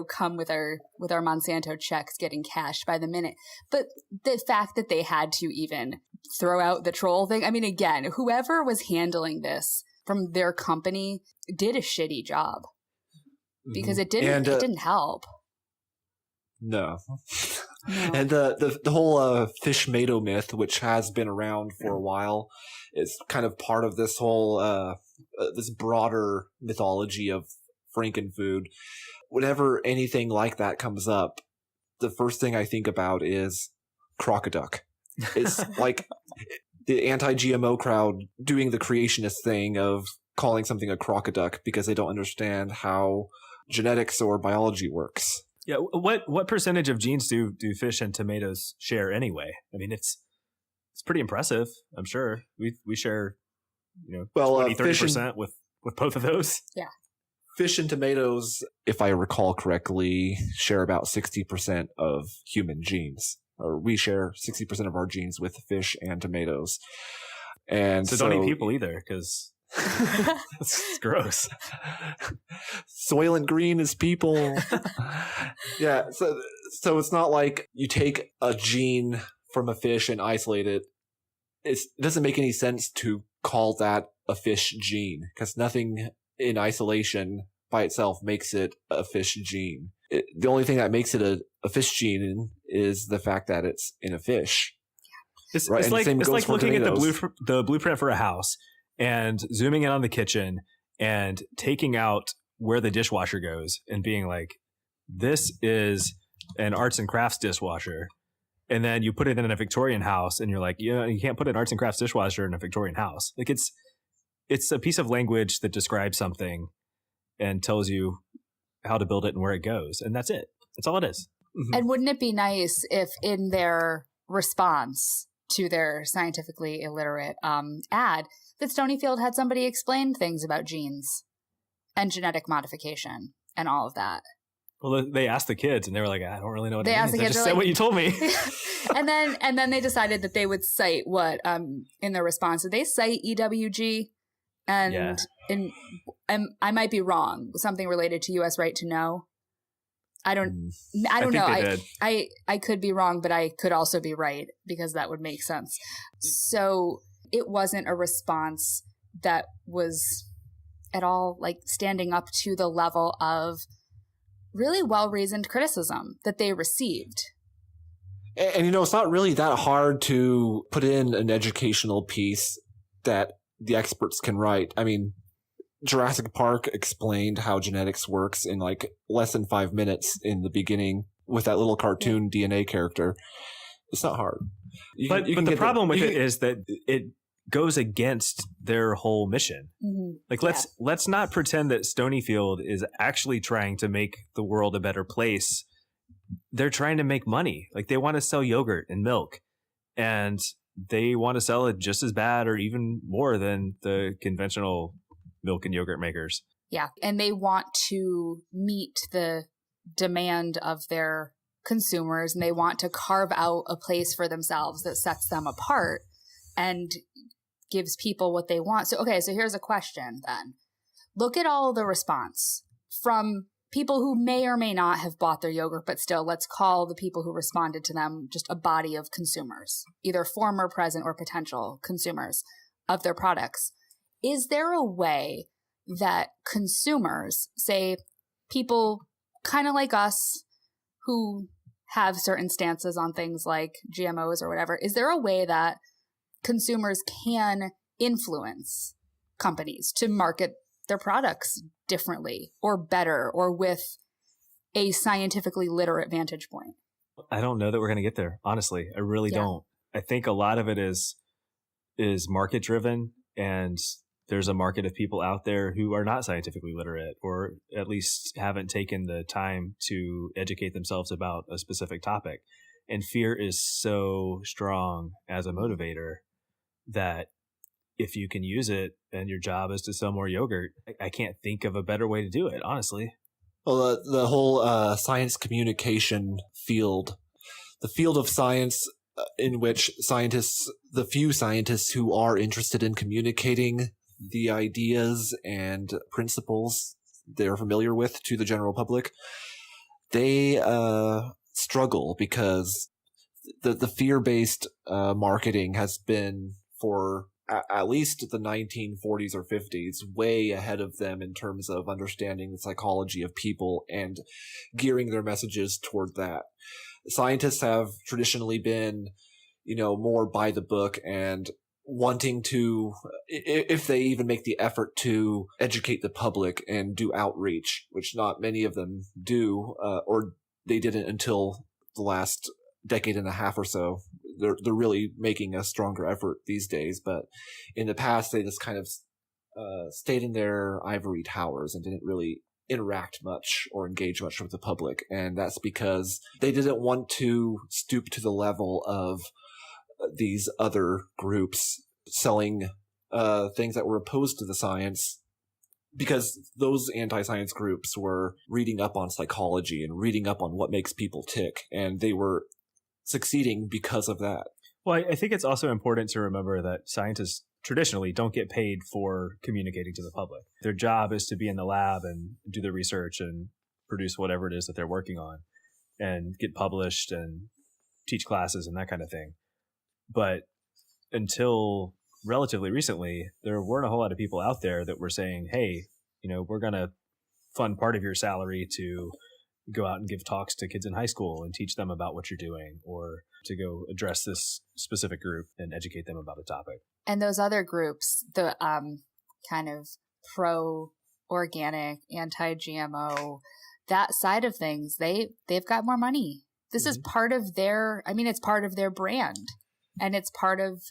come with our Monsanto checks getting cashed by the minute. But the fact that they had to even throw out the troll thing, I mean, again, whoever was handling this from their company did a shitty job, because it didn't help. No. And the whole fish-mato myth, which has been around for a while, is kind of part of this whole this broader mythology of frankenfood. Whenever anything like that comes up, the first thing I think about is crocoduck. It's like the anti-GMO crowd doing the creationist thing of calling something a crocoduck because they don't understand how genetics or biology works. Yeah, what percentage of genes do fish and tomatoes share anyway? I mean, it's pretty impressive. I'm sure we share 20-30% with both of those. Yeah, fish and tomatoes, if I recall correctly, share about 60% of human genes, or we share 60% of our genes with fish and tomatoes. And so don't eat people either, because It's gross. Soylent Green is people. Yeah, so it's not like you take a gene from a fish and isolate it. It doesn't make any sense to call that a fish gene, because nothing in isolation by itself makes it a fish gene. The only thing that makes it a fish gene is the fact that it's in a fish. It's right? like looking at tomatoes. the blueprint for a house and zooming in on the kitchen and taking out where the dishwasher goes and being like, this is an arts and crafts dishwasher. And then you put it in a Victorian house and you're like, you can't put an arts and crafts dishwasher in a Victorian house. Like it's a piece of language that describes something and tells you how to build it and where it goes. And that's it. That's all it is. Mm-hmm. And wouldn't it be nice if in their response to their scientifically illiterate ad that Stonyfield had somebody explain things about genes and genetic modification and all of that? Well, they asked the kids and they were like, I don't really know what they it asked means. The kids, I just said what you told me. and then they decided that they would cite what in their response. Did they cite EWG? And I might be wrong. Something related to U.S. right to know. I don't know. I could be wrong, but I could also be right because that would make sense. So it wasn't a response that was at all like standing up to the level of really well-reasoned criticism that they received. And it's not really that hard to put in an educational piece that the experts can write. I mean, Jurassic Park explained how genetics works in like less than 5 minutes in the beginning with that little cartoon DNA character. It's not hard. But the problem with it is that it goes against their whole mission. Mm-hmm. Like let's not pretend that Stonyfield is actually trying to make the world a better place. They're trying to make money. Like they want to sell yogurt and milk, and they want to sell it just as bad or even more than the conventional milk and yogurt makers. Yeah. And they want to meet the demand of their consumers, and they want to carve out a place for themselves that sets them apart and gives people what they want. So here's a question then. Look at all the response from people who may or may not have bought their yogurt, but still, let's call the people who responded to them just a body of consumers, either former, present, or potential consumers of their products. Is there a way that consumers, say people kind of like us who have certain stances on things like GMOs or whatever, is there a way that consumers can influence companies to market their products differently or better or with a scientifically literate vantage point? I don't know that we're going to get there. Honestly, I really don't. I think a lot of it is market driven, and there's a market of people out there who are not scientifically literate or at least haven't taken the time to educate themselves about a specific topic. And fear is so strong as a motivator that if you can use it and your job is to sell more yogurt, I can't think of a better way to do it, honestly. Well, the whole science communication field, the field of science in which the few scientists who are interested in communicating the ideas and principles they're familiar with to the general public, they struggle because the fear-based marketing has been for at least the 1940s or 50s way ahead of them in terms of understanding the psychology of people and gearing their messages toward that. Scientists have traditionally been, more by the book and wanting to, if they even make the effort to educate the public and do outreach, which not many of them do, or they didn't until the last decade and a half or so. They're really making a stronger effort these days, but in the past they just kind of stayed in their ivory towers and didn't really interact much or engage much with the public. And that's because they didn't want to stoop to the level of these other groups selling things that were opposed to the science, because those anti-science groups were reading up on psychology and reading up on what makes people tick, and they were succeeding because of that. Well, I think it's also important to remember that scientists traditionally don't get paid for communicating to the public. Their job is to be in the lab and do the research and produce whatever it is that they're working on and get published and teach classes and that kind of thing. But until relatively recently, there weren't a whole lot of people out there that were saying, hey, we're going to fund part of your salary to go out and give talks to kids in high school and teach them about what you're doing, or to go address this specific group and educate them about a topic. And those other groups, the kind of pro-organic, anti-GMO, that side of things, they've got more money. This is part of it's part of their brand, and it's part of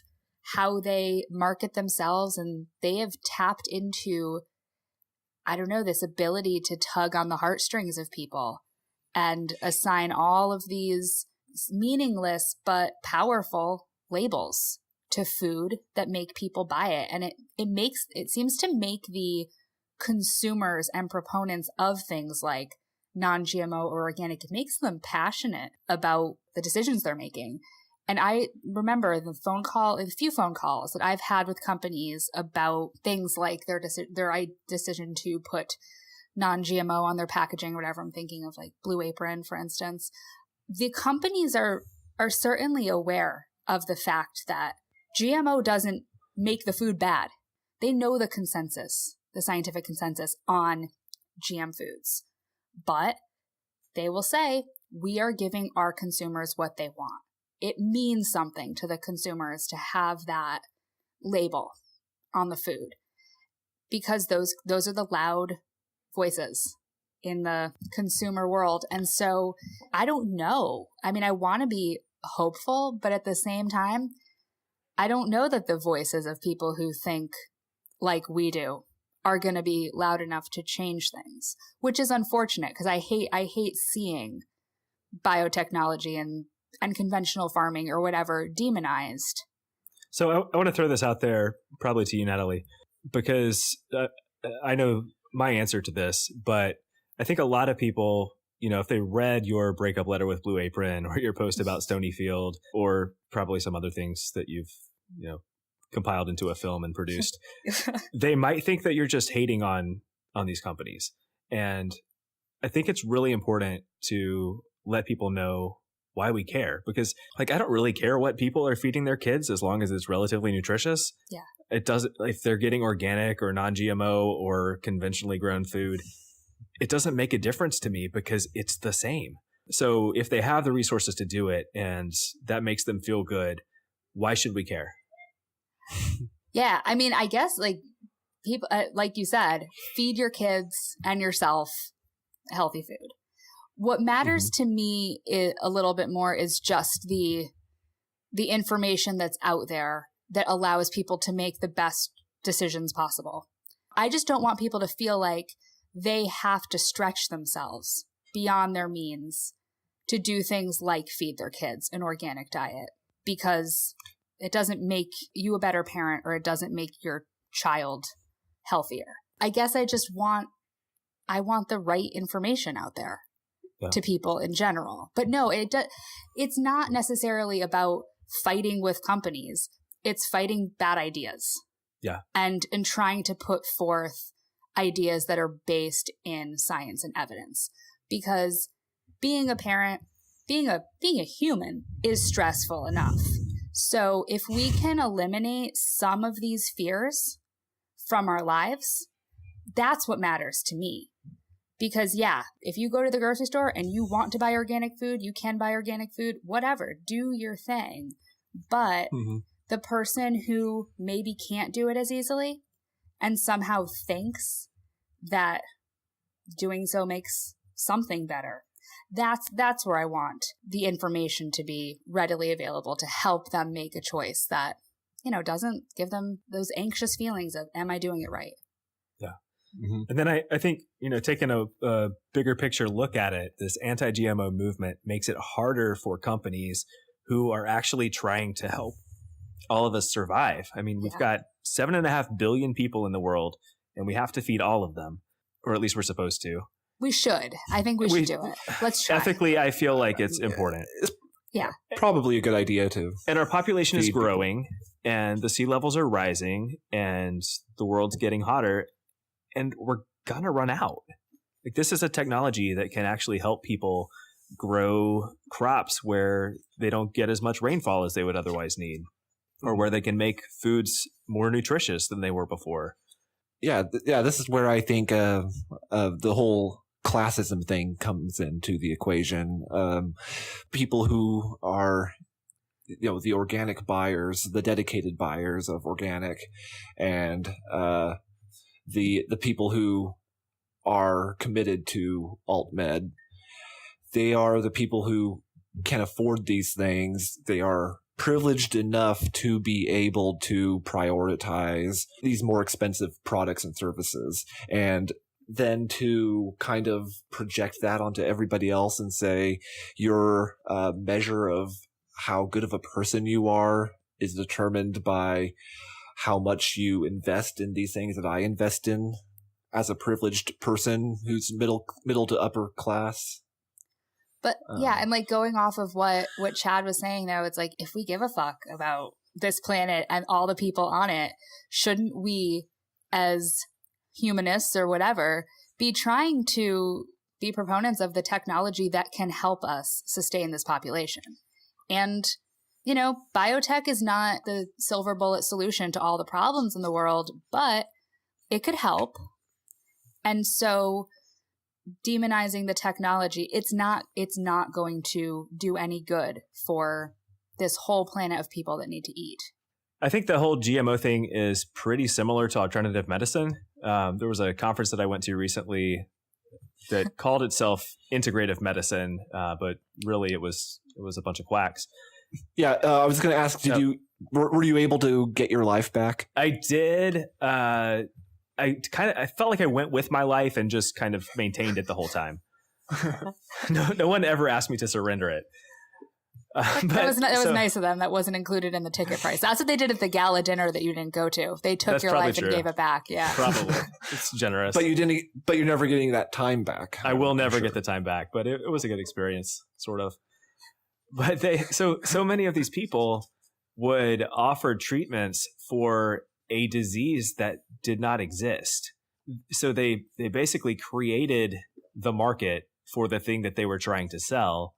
how they market themselves, and they have tapped into, I don't know, this ability to tug on the heartstrings of people and assign all of these meaningless but powerful labels to food that make people buy it. And it seems to make the consumers and proponents of things like non-GMO or organic, it makes them passionate about the decisions they're making. And I remember a few phone calls that I've had with companies about things like their decision to put non-GMO on their packaging or whatever. I'm thinking of like Blue Apron, for instance. The companies are certainly aware of the fact that GMO doesn't make the food bad. They know the consensus, the scientific consensus on GM foods. But they will say, we are giving our consumers what they want. It means something to the consumers to have that label on the food, because those are the loud voices in the consumer world. And so I don't know. I mean, I want to be hopeful, but at the same time, I don't know that the voices of people who think like we do are going to be loud enough to change things, which is unfortunate, because I hate seeing biotechnology and conventional farming or whatever demonized. So I want to throw this out there, probably to you, Natalie, because I know my answer to this, but I think a lot of people, if they read your breakup letter with Blue Apron or your post about Stonyfield, or probably some other things that you've, compiled into a film and produced, they might think that you're just hating on these companies. And I think it's really important to let people know why we care, because I don't really care what people are feeding their kids as long as it's relatively nutritious. Yeah. It doesn't, if they're getting organic or non-GMO or conventionally grown food, it doesn't make a difference to me because it's the same. So if they have the resources to do it and that makes them feel good, why should we care? Yeah. I mean, I guess people, like you said, feed your kids and yourself healthy food. What matters to me a little bit more is just the information that's out there that allows people to make the best decisions possible. I just don't want people to feel like they have to stretch themselves beyond their means to do things like feed their kids an organic diet, because it doesn't make you a better parent or it doesn't make your child healthier. I guess I want the right information out there. Yeah. To people in general. But no, it's not necessarily about fighting with companies. It's fighting bad ideas. Yeah. And trying to put forth ideas that are based in science and evidence. Because being a parent, being a human is stressful enough. So if we can eliminate some of these fears from our lives, that's what matters to me. Because, yeah, if you go to the grocery store and you want to buy organic food, you can buy organic food, whatever, do your thing. But the person who maybe can't do it as easily and somehow thinks that doing so makes something better, that's where I want the information to be readily available to help them make a choice that, doesn't give them those anxious feelings of, am I doing it right? Yeah. And then I think, taking a bigger picture look at it, this anti-GMO movement makes it harder for companies who are actually trying to help all of us survive. I mean, we've got 7.5 billion people in the world, and we have to feed all of them, or at least we're supposed to. We should. I think we should do it. Let's try. Ethically, I feel like it's important. Yeah. Probably a good idea to. And our population is growing, and the sea levels are rising and the world's getting hotter and we're gonna run out. Like, this is a technology that can actually help people grow crops where they don't get as much rainfall as they would otherwise need, or where they can make foods more nutritious than they were before. Yeah, this is where I think the whole classism thing comes into the equation. People who are, the organic buyers, the dedicated buyers of organic, and the people who are committed to alt med. They are the people who can afford these things. They are privileged enough to be able to prioritize these more expensive products and services, and then to kind of project that onto everybody else and say your measure of how good of a person you are is determined by how much you invest in these things that I invest in as a privileged person who's middle to upper class. But yeah, and like going off of what Chad was saying, though, it's like, if we give a fuck about this planet and all the people on it, shouldn't we, as humanists or whatever, be trying to be proponents of the technology that can help us sustain this population? And, biotech is not the silver bullet solution to all the problems in the world, but it could help. And so demonizing the technology, it's not going to do any good for this whole planet of people that need to eat. I think the whole GMO thing is pretty similar to alternative medicine. There was a conference that I went to recently that called itself integrative medicine, but really it was a bunch of quacks. Yeah, I was going to ask, were you able to get your life back? I did. I felt like I went with my life and just kind of maintained it the whole time. No one ever asked me to surrender it. It was nice of them. That wasn't included in the ticket price. That's what they did at the gala dinner that you didn't go to. They took your life and gave it back. Yeah, probably. It's generous. But you're never getting that time back. I will never get the time back, but it was a good experience, sort of. But so many of these people would offer treatments for a disease that did not exist. So they basically created the market for the thing that they were trying to sell,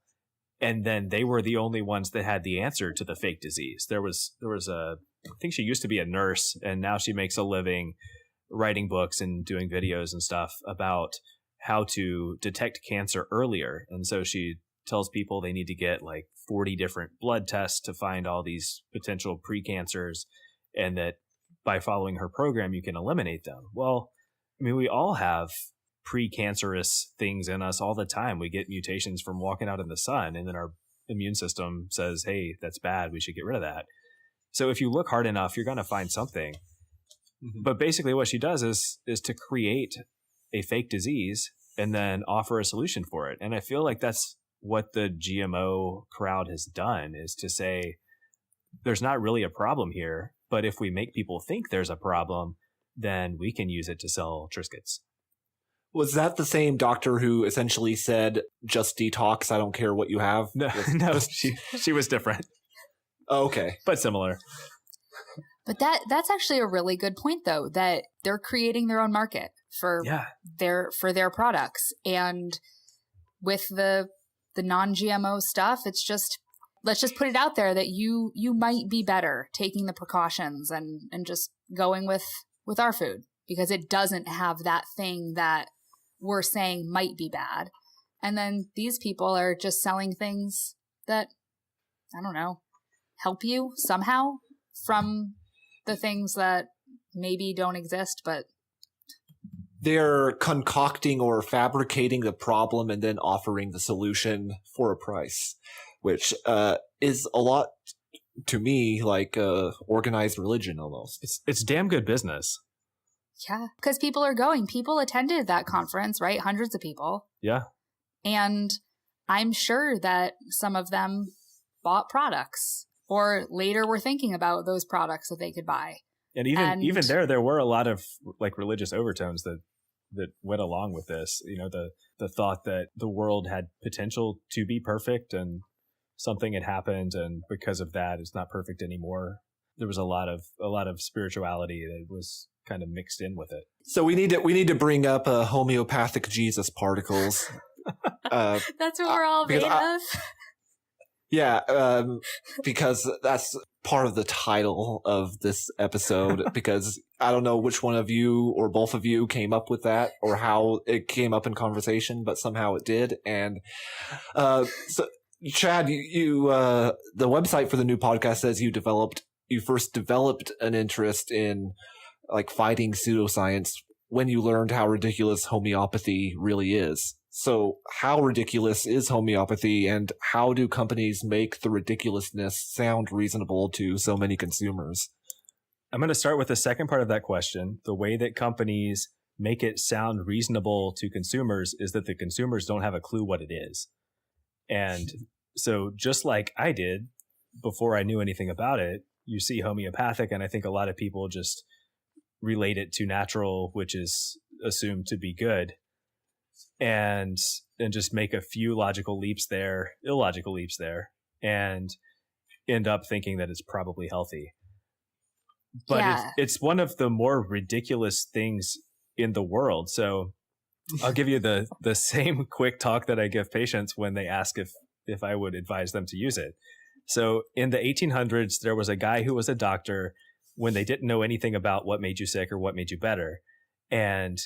and then they were the only ones that had the answer to the fake disease. There was I think she used to be a nurse, and now she makes a living writing books and doing videos and stuff about how to detect cancer earlier. And so she tells people they need to get like 40 different blood tests to find all these potential precancers, and that by following her program, you can eliminate them. Well, I mean, we all have precancerous things in us all the time. We get mutations from walking out in the sun, and then our immune system says, hey, that's bad. We should get rid of that. So if you look hard enough, you're going to find something. Mm-hmm. But basically what she does is to create a fake disease and then offer a solution for it. And I feel like that's what the GMO crowd has done, is to say, there's not really a problem here, but if we make people think there's a problem, then we can use it to sell Triscuits. Was that the same doctor who essentially said, just detox, I don't care what you have? No, she was different. Oh, okay. But similar. But that's actually a really good point, though, that they're creating their own market for their products. And with the non-GMO stuff, it's just, let's just put it out there that you might be better taking the precautions and just going with our food, because it doesn't have that thing that we're saying might be bad. And then these people are just selling things that, I don't know, help you somehow from the things that maybe don't exist, but they're concocting or fabricating the problem and then offering the solution for a price, which is a lot, to me, like organized religion almost. It's damn good business. Yeah, because people are going. People attended that conference, right? Hundreds of people. Yeah. And I'm sure that some of them bought products, or later were thinking about those products that they could buy. And even there were a lot of like religious overtones that went along with this. You know, the thought that the world had potential to be perfect and something had happened, and because of that, it's not perfect anymore. there was a lot of spirituality that was kind of mixed in with it. So we need to bring up homeopathic Jesus particles. That's what we're all made of. Yeah, because that's part of the title of this episode, because I don't know which one of you or both of you came up with that or how it came up in conversation, but somehow it did. And so Chad, you the website for the new podcast says you first developed an interest in like fighting pseudoscience when you learned how ridiculous homeopathy really is. So how ridiculous is homeopathy, and how do companies make the ridiculousness sound reasonable to so many consumers? I'm going to start with the second part of that question. The way that companies make it sound reasonable to consumers is that the consumers don't have a clue what it is. And so just like I did before I knew anything about it, you see homeopathic, and I think a lot of people just relate it to natural, which is assumed to be good. And just make a few illogical leaps there, and end up thinking that it's probably healthy. But it's one of the more ridiculous things in the world. So I'll give you the same quick talk that I give patients when they ask if I would advise them to use it. So in the 1800s, there was a guy who was a doctor when they didn't know anything about what made you sick or what made you better. And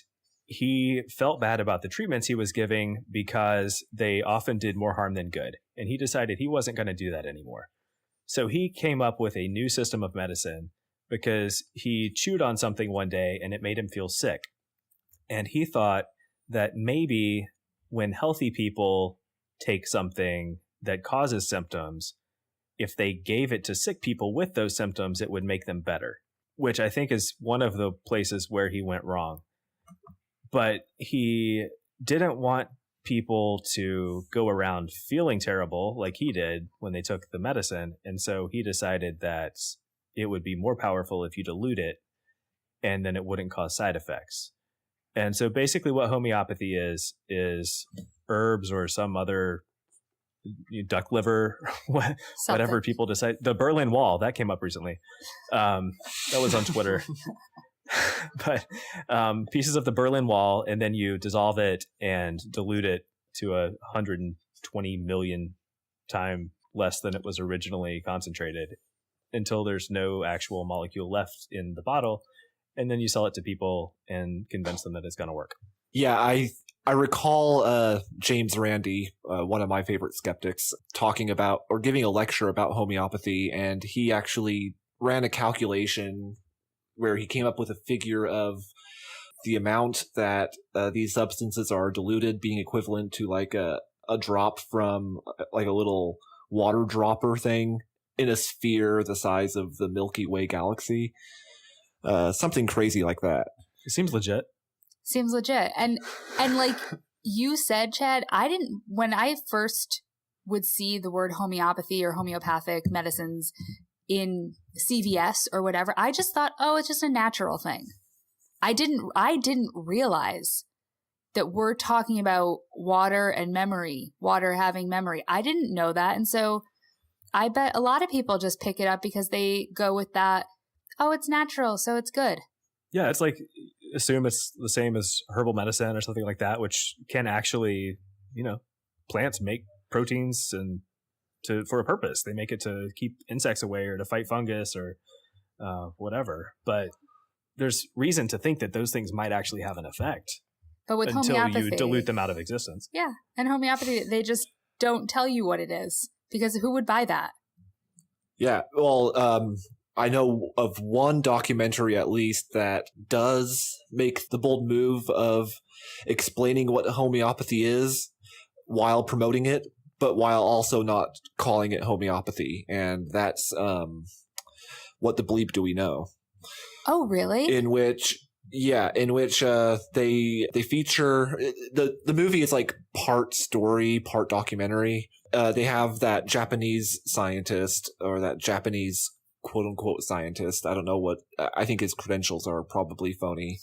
he felt bad about the treatments he was giving because they often did more harm than good. And he decided he wasn't going to do that anymore. So he came up with a new system of medicine because he chewed on something one day and it made him feel sick. And he thought that maybe when healthy people take something that causes symptoms, if they gave it to sick people with those symptoms, it would make them better, which I think is one of the places where he went wrong. But he didn't want people to go around feeling terrible like he did when they took the medicine. And so he decided that it would be more powerful if you dilute it, and then it wouldn't cause side effects. And so basically what homeopathy is herbs or some other duck liver, whatever people decide. The Berlin Wall, that came up recently. That was on Twitter. But pieces of the Berlin Wall, and then you dissolve it and dilute it to 120 million time less than it was originally concentrated until there's no actual molecule left in the bottle. And then you sell it to people and convince them that it's going to work. Yeah, I recall James Randi, one of my favorite skeptics, talking about or giving a lecture about homeopathy, and he actually ran a calculation where he came up with a figure of the amount that these substances are diluted being equivalent to like a drop from like a little water dropper thing in a sphere the size of the Milky Way galaxy. Something crazy like that. It seems legit. Seems legit. And like you said, Chad, when I first would see the word homeopathy or homeopathic medicines in CVS or whatever, I just thought, oh, it's just a natural thing. I didn't realize that we're talking about water and memory, water having memory. I didn't know that. And so I bet a lot of people just pick it up because they go with that, oh, it's natural, so it's good. Yeah, it's like, assume it's the same as herbal medicine or something like that, which can actually, plants make proteins and for a purpose. They make it to keep insects away or to fight fungus or whatever. But there's reason to think that those things might actually have an effect. But with until homeopathy, you dilute them out of existence. Yeah, and homeopathy, they just don't tell you what it is because who would buy that? Yeah, well, I know of one documentary at least that does make the bold move of explaining what homeopathy is while promoting it, but while also not calling it homeopathy. And that's What the Bleep Do We Know? Oh, really? In which they feature the movie is like part story, part documentary. They have that Japanese scientist or that Japanese quote unquote scientist. I don't know what, I think his credentials are probably phony.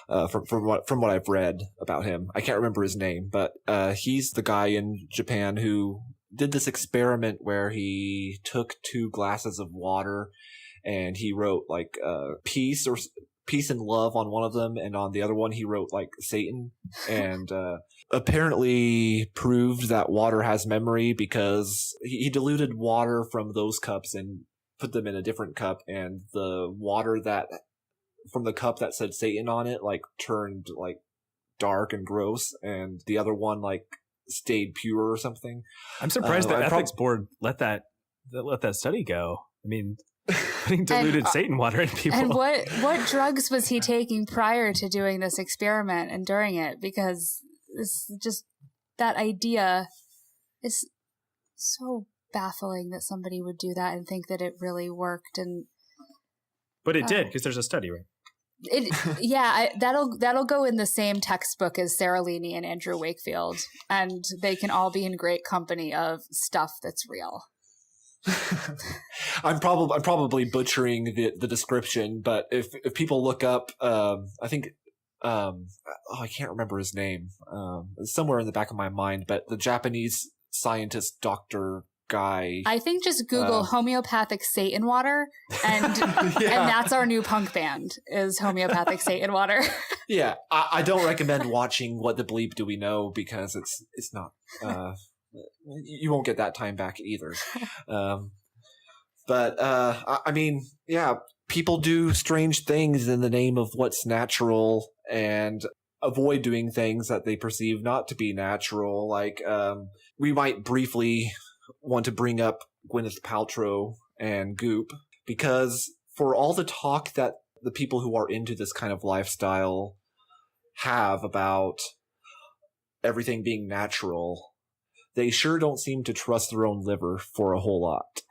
From what I've read about him, I can't remember his name, but he's the guy in Japan who did this experiment where he took 2 glasses of water and he wrote like peace and love on one of them, and on the other one he wrote like Satan, and apparently proved that water has memory because he diluted water from those cups and put them in a different cup, and the water that from the cup that said Satan on it like turned like dark and gross, and the other one like stayed pure or something. I'm surprised the ethics board let that study go. I mean, putting diluted Satan water in people. And what drugs was he taking prior to doing this experiment and during it? Because it's just that idea is so baffling that somebody would do that and think that it really worked. But it did, because there's a study, right? That'll go in the same textbook as Sarah Leaney and Andrew Wakefield, and they can all be in great company of stuff that's real. I'm probably butchering the description, but if people look up, I think I can't remember his name. It's somewhere in the back of my mind, but the Japanese scientist doctor guy. I think just Google homeopathic Satan water, and and that's our new punk band is homeopathic Satan water. Yeah, I don't recommend watching What the Bleep Do We Know, because it's not. You won't get that time back either. But I mean, yeah, people do strange things in the name of what's natural and avoid doing things that they perceive not to be natural. Like we might briefly want to bring up Gwyneth Paltrow and Goop, because for all the talk that the people who are into this kind of lifestyle have about everything being natural, they sure don't seem to trust their own liver for a whole lot.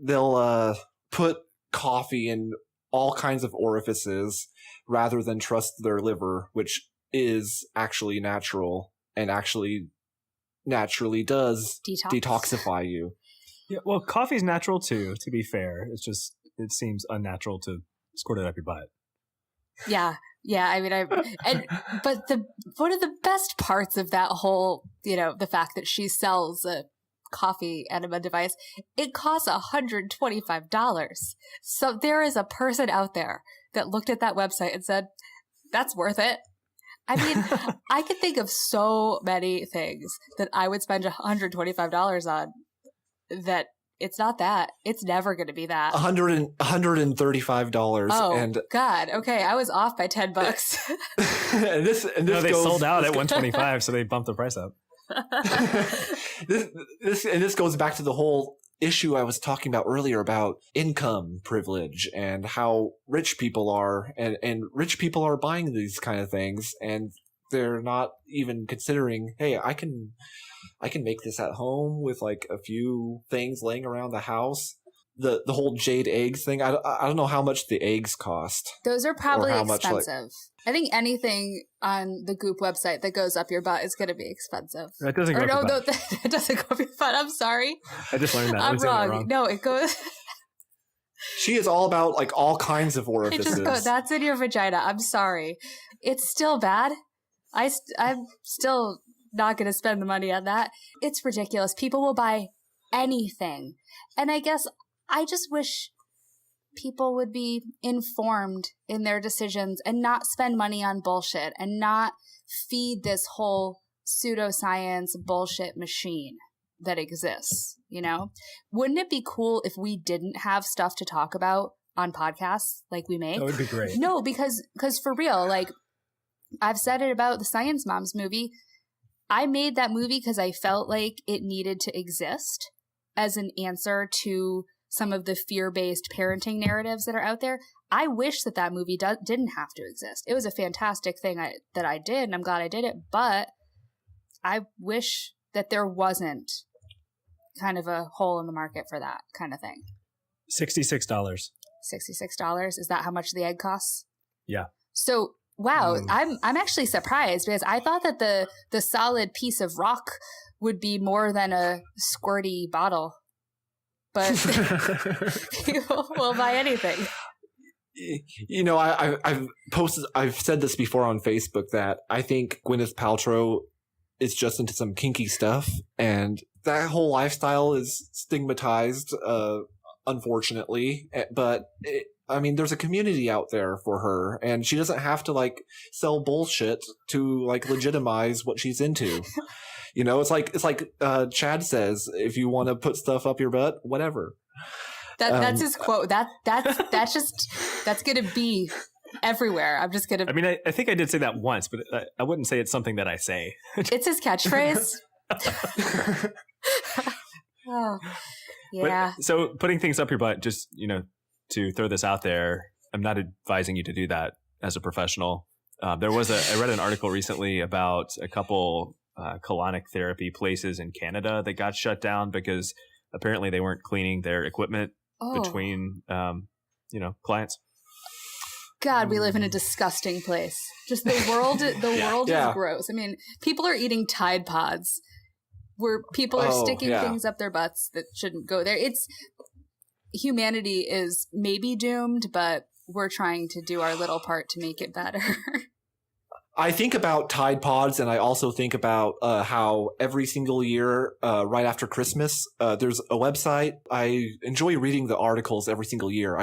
They'll put coffee in all kinds of orifices rather than trust their liver, which is actually natural and actually naturally does detoxify you. Yeah, well, coffee's natural too, to be fair. It's just, it seems unnatural to squirt it up your butt. Yeah. I mean, but one of the best parts of that whole, the fact that she sells a coffee enema device, it costs $125. So there is a person out there that looked at that website and said, that's worth it. I mean, I could think of so many things that I would spend $125 on that it's not that. It's never going to be that. $135. Oh, and God. Okay. I was off by $10. and this they sold out at $125, so they bumped the price up. This goes back to the whole issue I was talking about earlier about income privilege and how rich people are, and rich people are buying these kind of things, and they're not even considering, hey, I can make this at home with like a few things laying around the house. The whole jade eggs thing, I don't know how much the eggs cost. Those are probably expensive. Much, I think anything on the Goop website that goes up your butt is going to be expensive. That doesn't go up your butt. It doesn't go up your butt. I'm sorry. I just learned that. I'm wrong. No, it goes... She is all about like all kinds of orifices. That's in your vagina. I'm sorry. It's still bad. I'm still not going to spend the money on that. It's ridiculous. People will buy anything. And I guess I just wish people would be informed in their decisions and not spend money on bullshit and not feed this whole pseudoscience bullshit machine that exists, Wouldn't it be cool if we didn't have stuff to talk about on podcasts like we make? That would be great. No, because for real, like I've said it about the Science Moms movie. I made that movie because I felt like it needed to exist as an answer to some of the fear-based parenting narratives that are out there. I wish that movie didn't have to exist. It was a fantastic thing that I did, and I'm glad I did it, but I wish that there wasn't kind of a hole in the market for that kind of thing. $66. $66? Is that how much the egg costs? Yeah. So, wow, I'm actually surprised because I thought that the solid piece of rock would be more than a squirty bottle. But people will buy anything. I've said this before on Facebook that I think Gwyneth Paltrow is just into some kinky stuff, and that whole lifestyle is stigmatized, unfortunately. But there's a community out there for her, and she doesn't have to like sell bullshit to like legitimize what she's into. It's like Chad says, if you want to put stuff up your butt, whatever. That's his quote. That's gonna be everywhere. I'm just gonna. I think I did say that once, but I wouldn't say it's something that I say. It's his catchphrase. Oh, yeah. But, so putting things up your butt, just to throw this out there, I'm not advising you to do that as a professional. I read an article recently about a couple colonic therapy places in Canada that got shut down because apparently they weren't cleaning their equipment between clients. God, we live in a disgusting place. Just the world is gross. People are eating Tide Pods where people are sticking things up their butts that shouldn't go there. Humanity is maybe doomed, but we're trying to do our little part to make it better. I think about Tide Pods, and I also think about how every single year, right after Christmas, there's a website. I enjoy reading the articles every single year.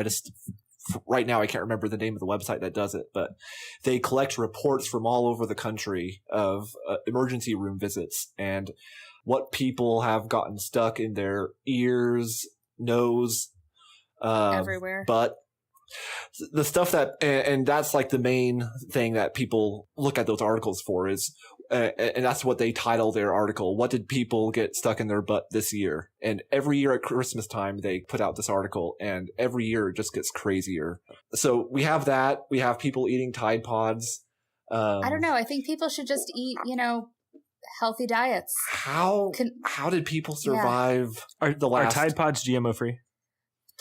Right now, I can't remember the name of the website that does it, but they collect reports from all over the country of emergency room visits and what people have gotten stuck in their ears, nose, everywhere, butt. The stuff and that's like the main thing that people look at those articles for is, and that's what they title their article. What did people get stuck in their butt this year? And every year at Christmas time, they put out this article, and every year it just gets crazier. So we have that. We have people eating Tide Pods. I don't know. I think people should just eat, healthy diets. How did people survive the last? Are Tide Pods GMO free?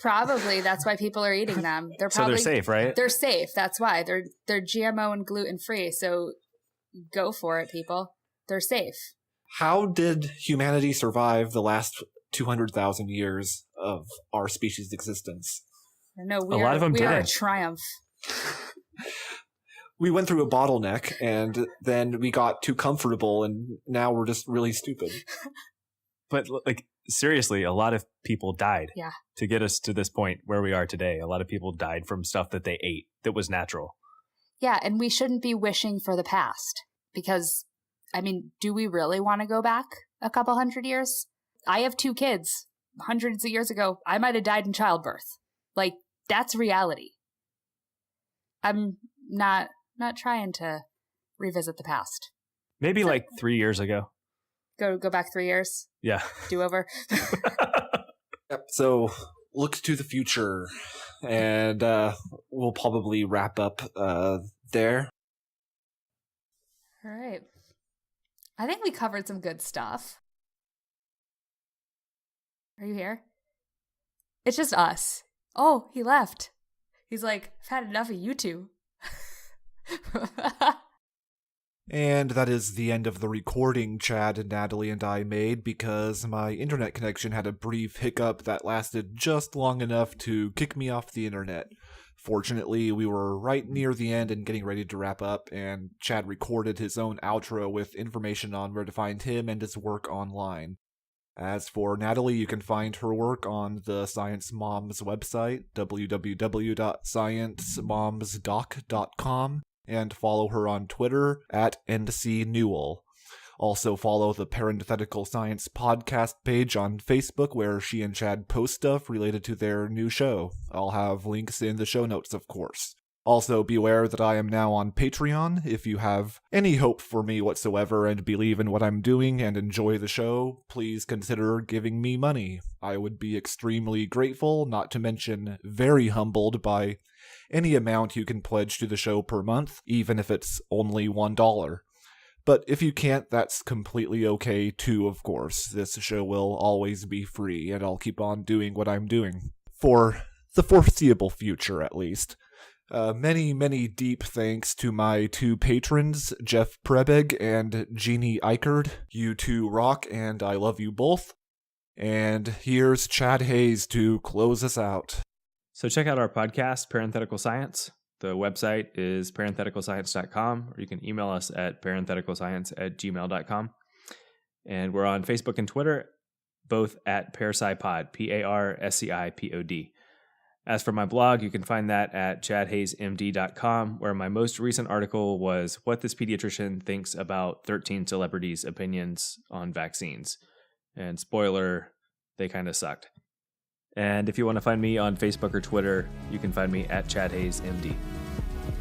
Probably. That's why people are eating them. They're safe, right? They're safe. That's why they're GMO and gluten-free. So go for it, people. They're safe. How did humanity survive the last 200,000 years of our species' existence? No, a lot of them we are a didn't. triumph. We went through a bottleneck, and then we got too comfortable, and now we're just really stupid. But seriously, a lot of people died to get us to this point where we are today. A lot of people died from stuff that they ate that was natural. Yeah, and we shouldn't be wishing for the past because, do we really want to go back a couple hundred years? I have 2 kids. Hundreds of years ago, I might have died in childbirth. That's reality. I'm not trying to revisit the past. Maybe 3 years ago. Go back 3 years? Yeah. Do over? Yep. So look to the future, and we'll probably wrap up there. All right. I think we covered some good stuff. Are you here? It's just us. Oh, he left. He's like, I've had enough of you two. And that is the end of the recording Chad, Natalie, and I made because my internet connection had a brief hiccup that lasted just long enough to kick me off the internet. Fortunately, we were right near the end and getting ready to wrap up, and Chad recorded his own outro with information on where to find him and his work online. As for Natalie, you can find her work on the Science Moms website, www.sciencemomsdoc.com. and follow her on Twitter at @NCNewell. Also follow the Parenthetical Science Podcast page on Facebook where she and Chad post stuff related to their new show. I'll have links in the show notes, of course. Also beware that I am now on Patreon. If you have any hope for me whatsoever and believe in what I'm doing and enjoy the show, please consider giving me money. I would be extremely grateful, not to mention very humbled by any amount you can pledge to the show per month, even if it's only $1. But if you can't, that's completely okay too, of course. This show will always be free, and I'll keep on doing what I'm doing. For the foreseeable future, at least. Many, many deep thanks to my 2 patrons, Jeff Prebig and Jeannie Eichard. You 2 rock, and I love you both. And here's Chad Hayes to close us out. So check out our podcast, Parenthetical Science. The website is parentheticalscience.com, or you can email us at parentheticalscience@gmail.com. And we're on Facebook and Twitter, both at ParasciPod, PARSCIPOD. As for my blog, you can find that at chadhayesmd.com, where my most recent article was What This Pediatrician Thinks About 13 Celebrities' Opinions on Vaccines. And spoiler, they kind of sucked. And if you want to find me on Facebook or Twitter, you can find me at chadhayesmd.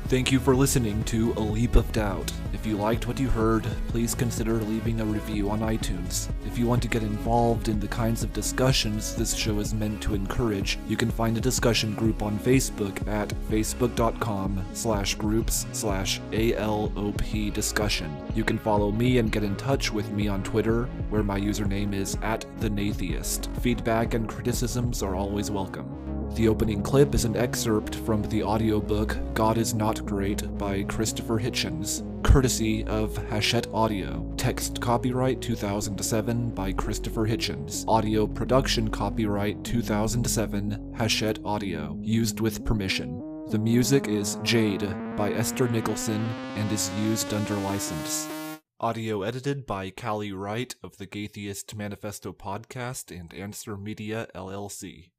Thank you for listening to A Leap of Doubt. If you liked what you heard, please consider leaving a review on iTunes. If you want to get involved in the kinds of discussions this show is meant to encourage, you can find a discussion group on Facebook at facebook.com/groups/ALOP discussion. You can follow me and get in touch with me on Twitter, where my username is @thenatheist. Feedback and criticisms are always welcome. The opening clip is an excerpt from the audiobook God Is Not Great by Christopher Hitchens, courtesy of Hachette Audio. Text copyright 2007 by Christopher Hitchens. Audio production copyright 2007 Hachette Audio. Used with permission. The music is Jade by Esther Nicholson and is used under license. Audio edited by Callie Wright of the Gaytheist Manifesto Podcast and Answer Media LLC.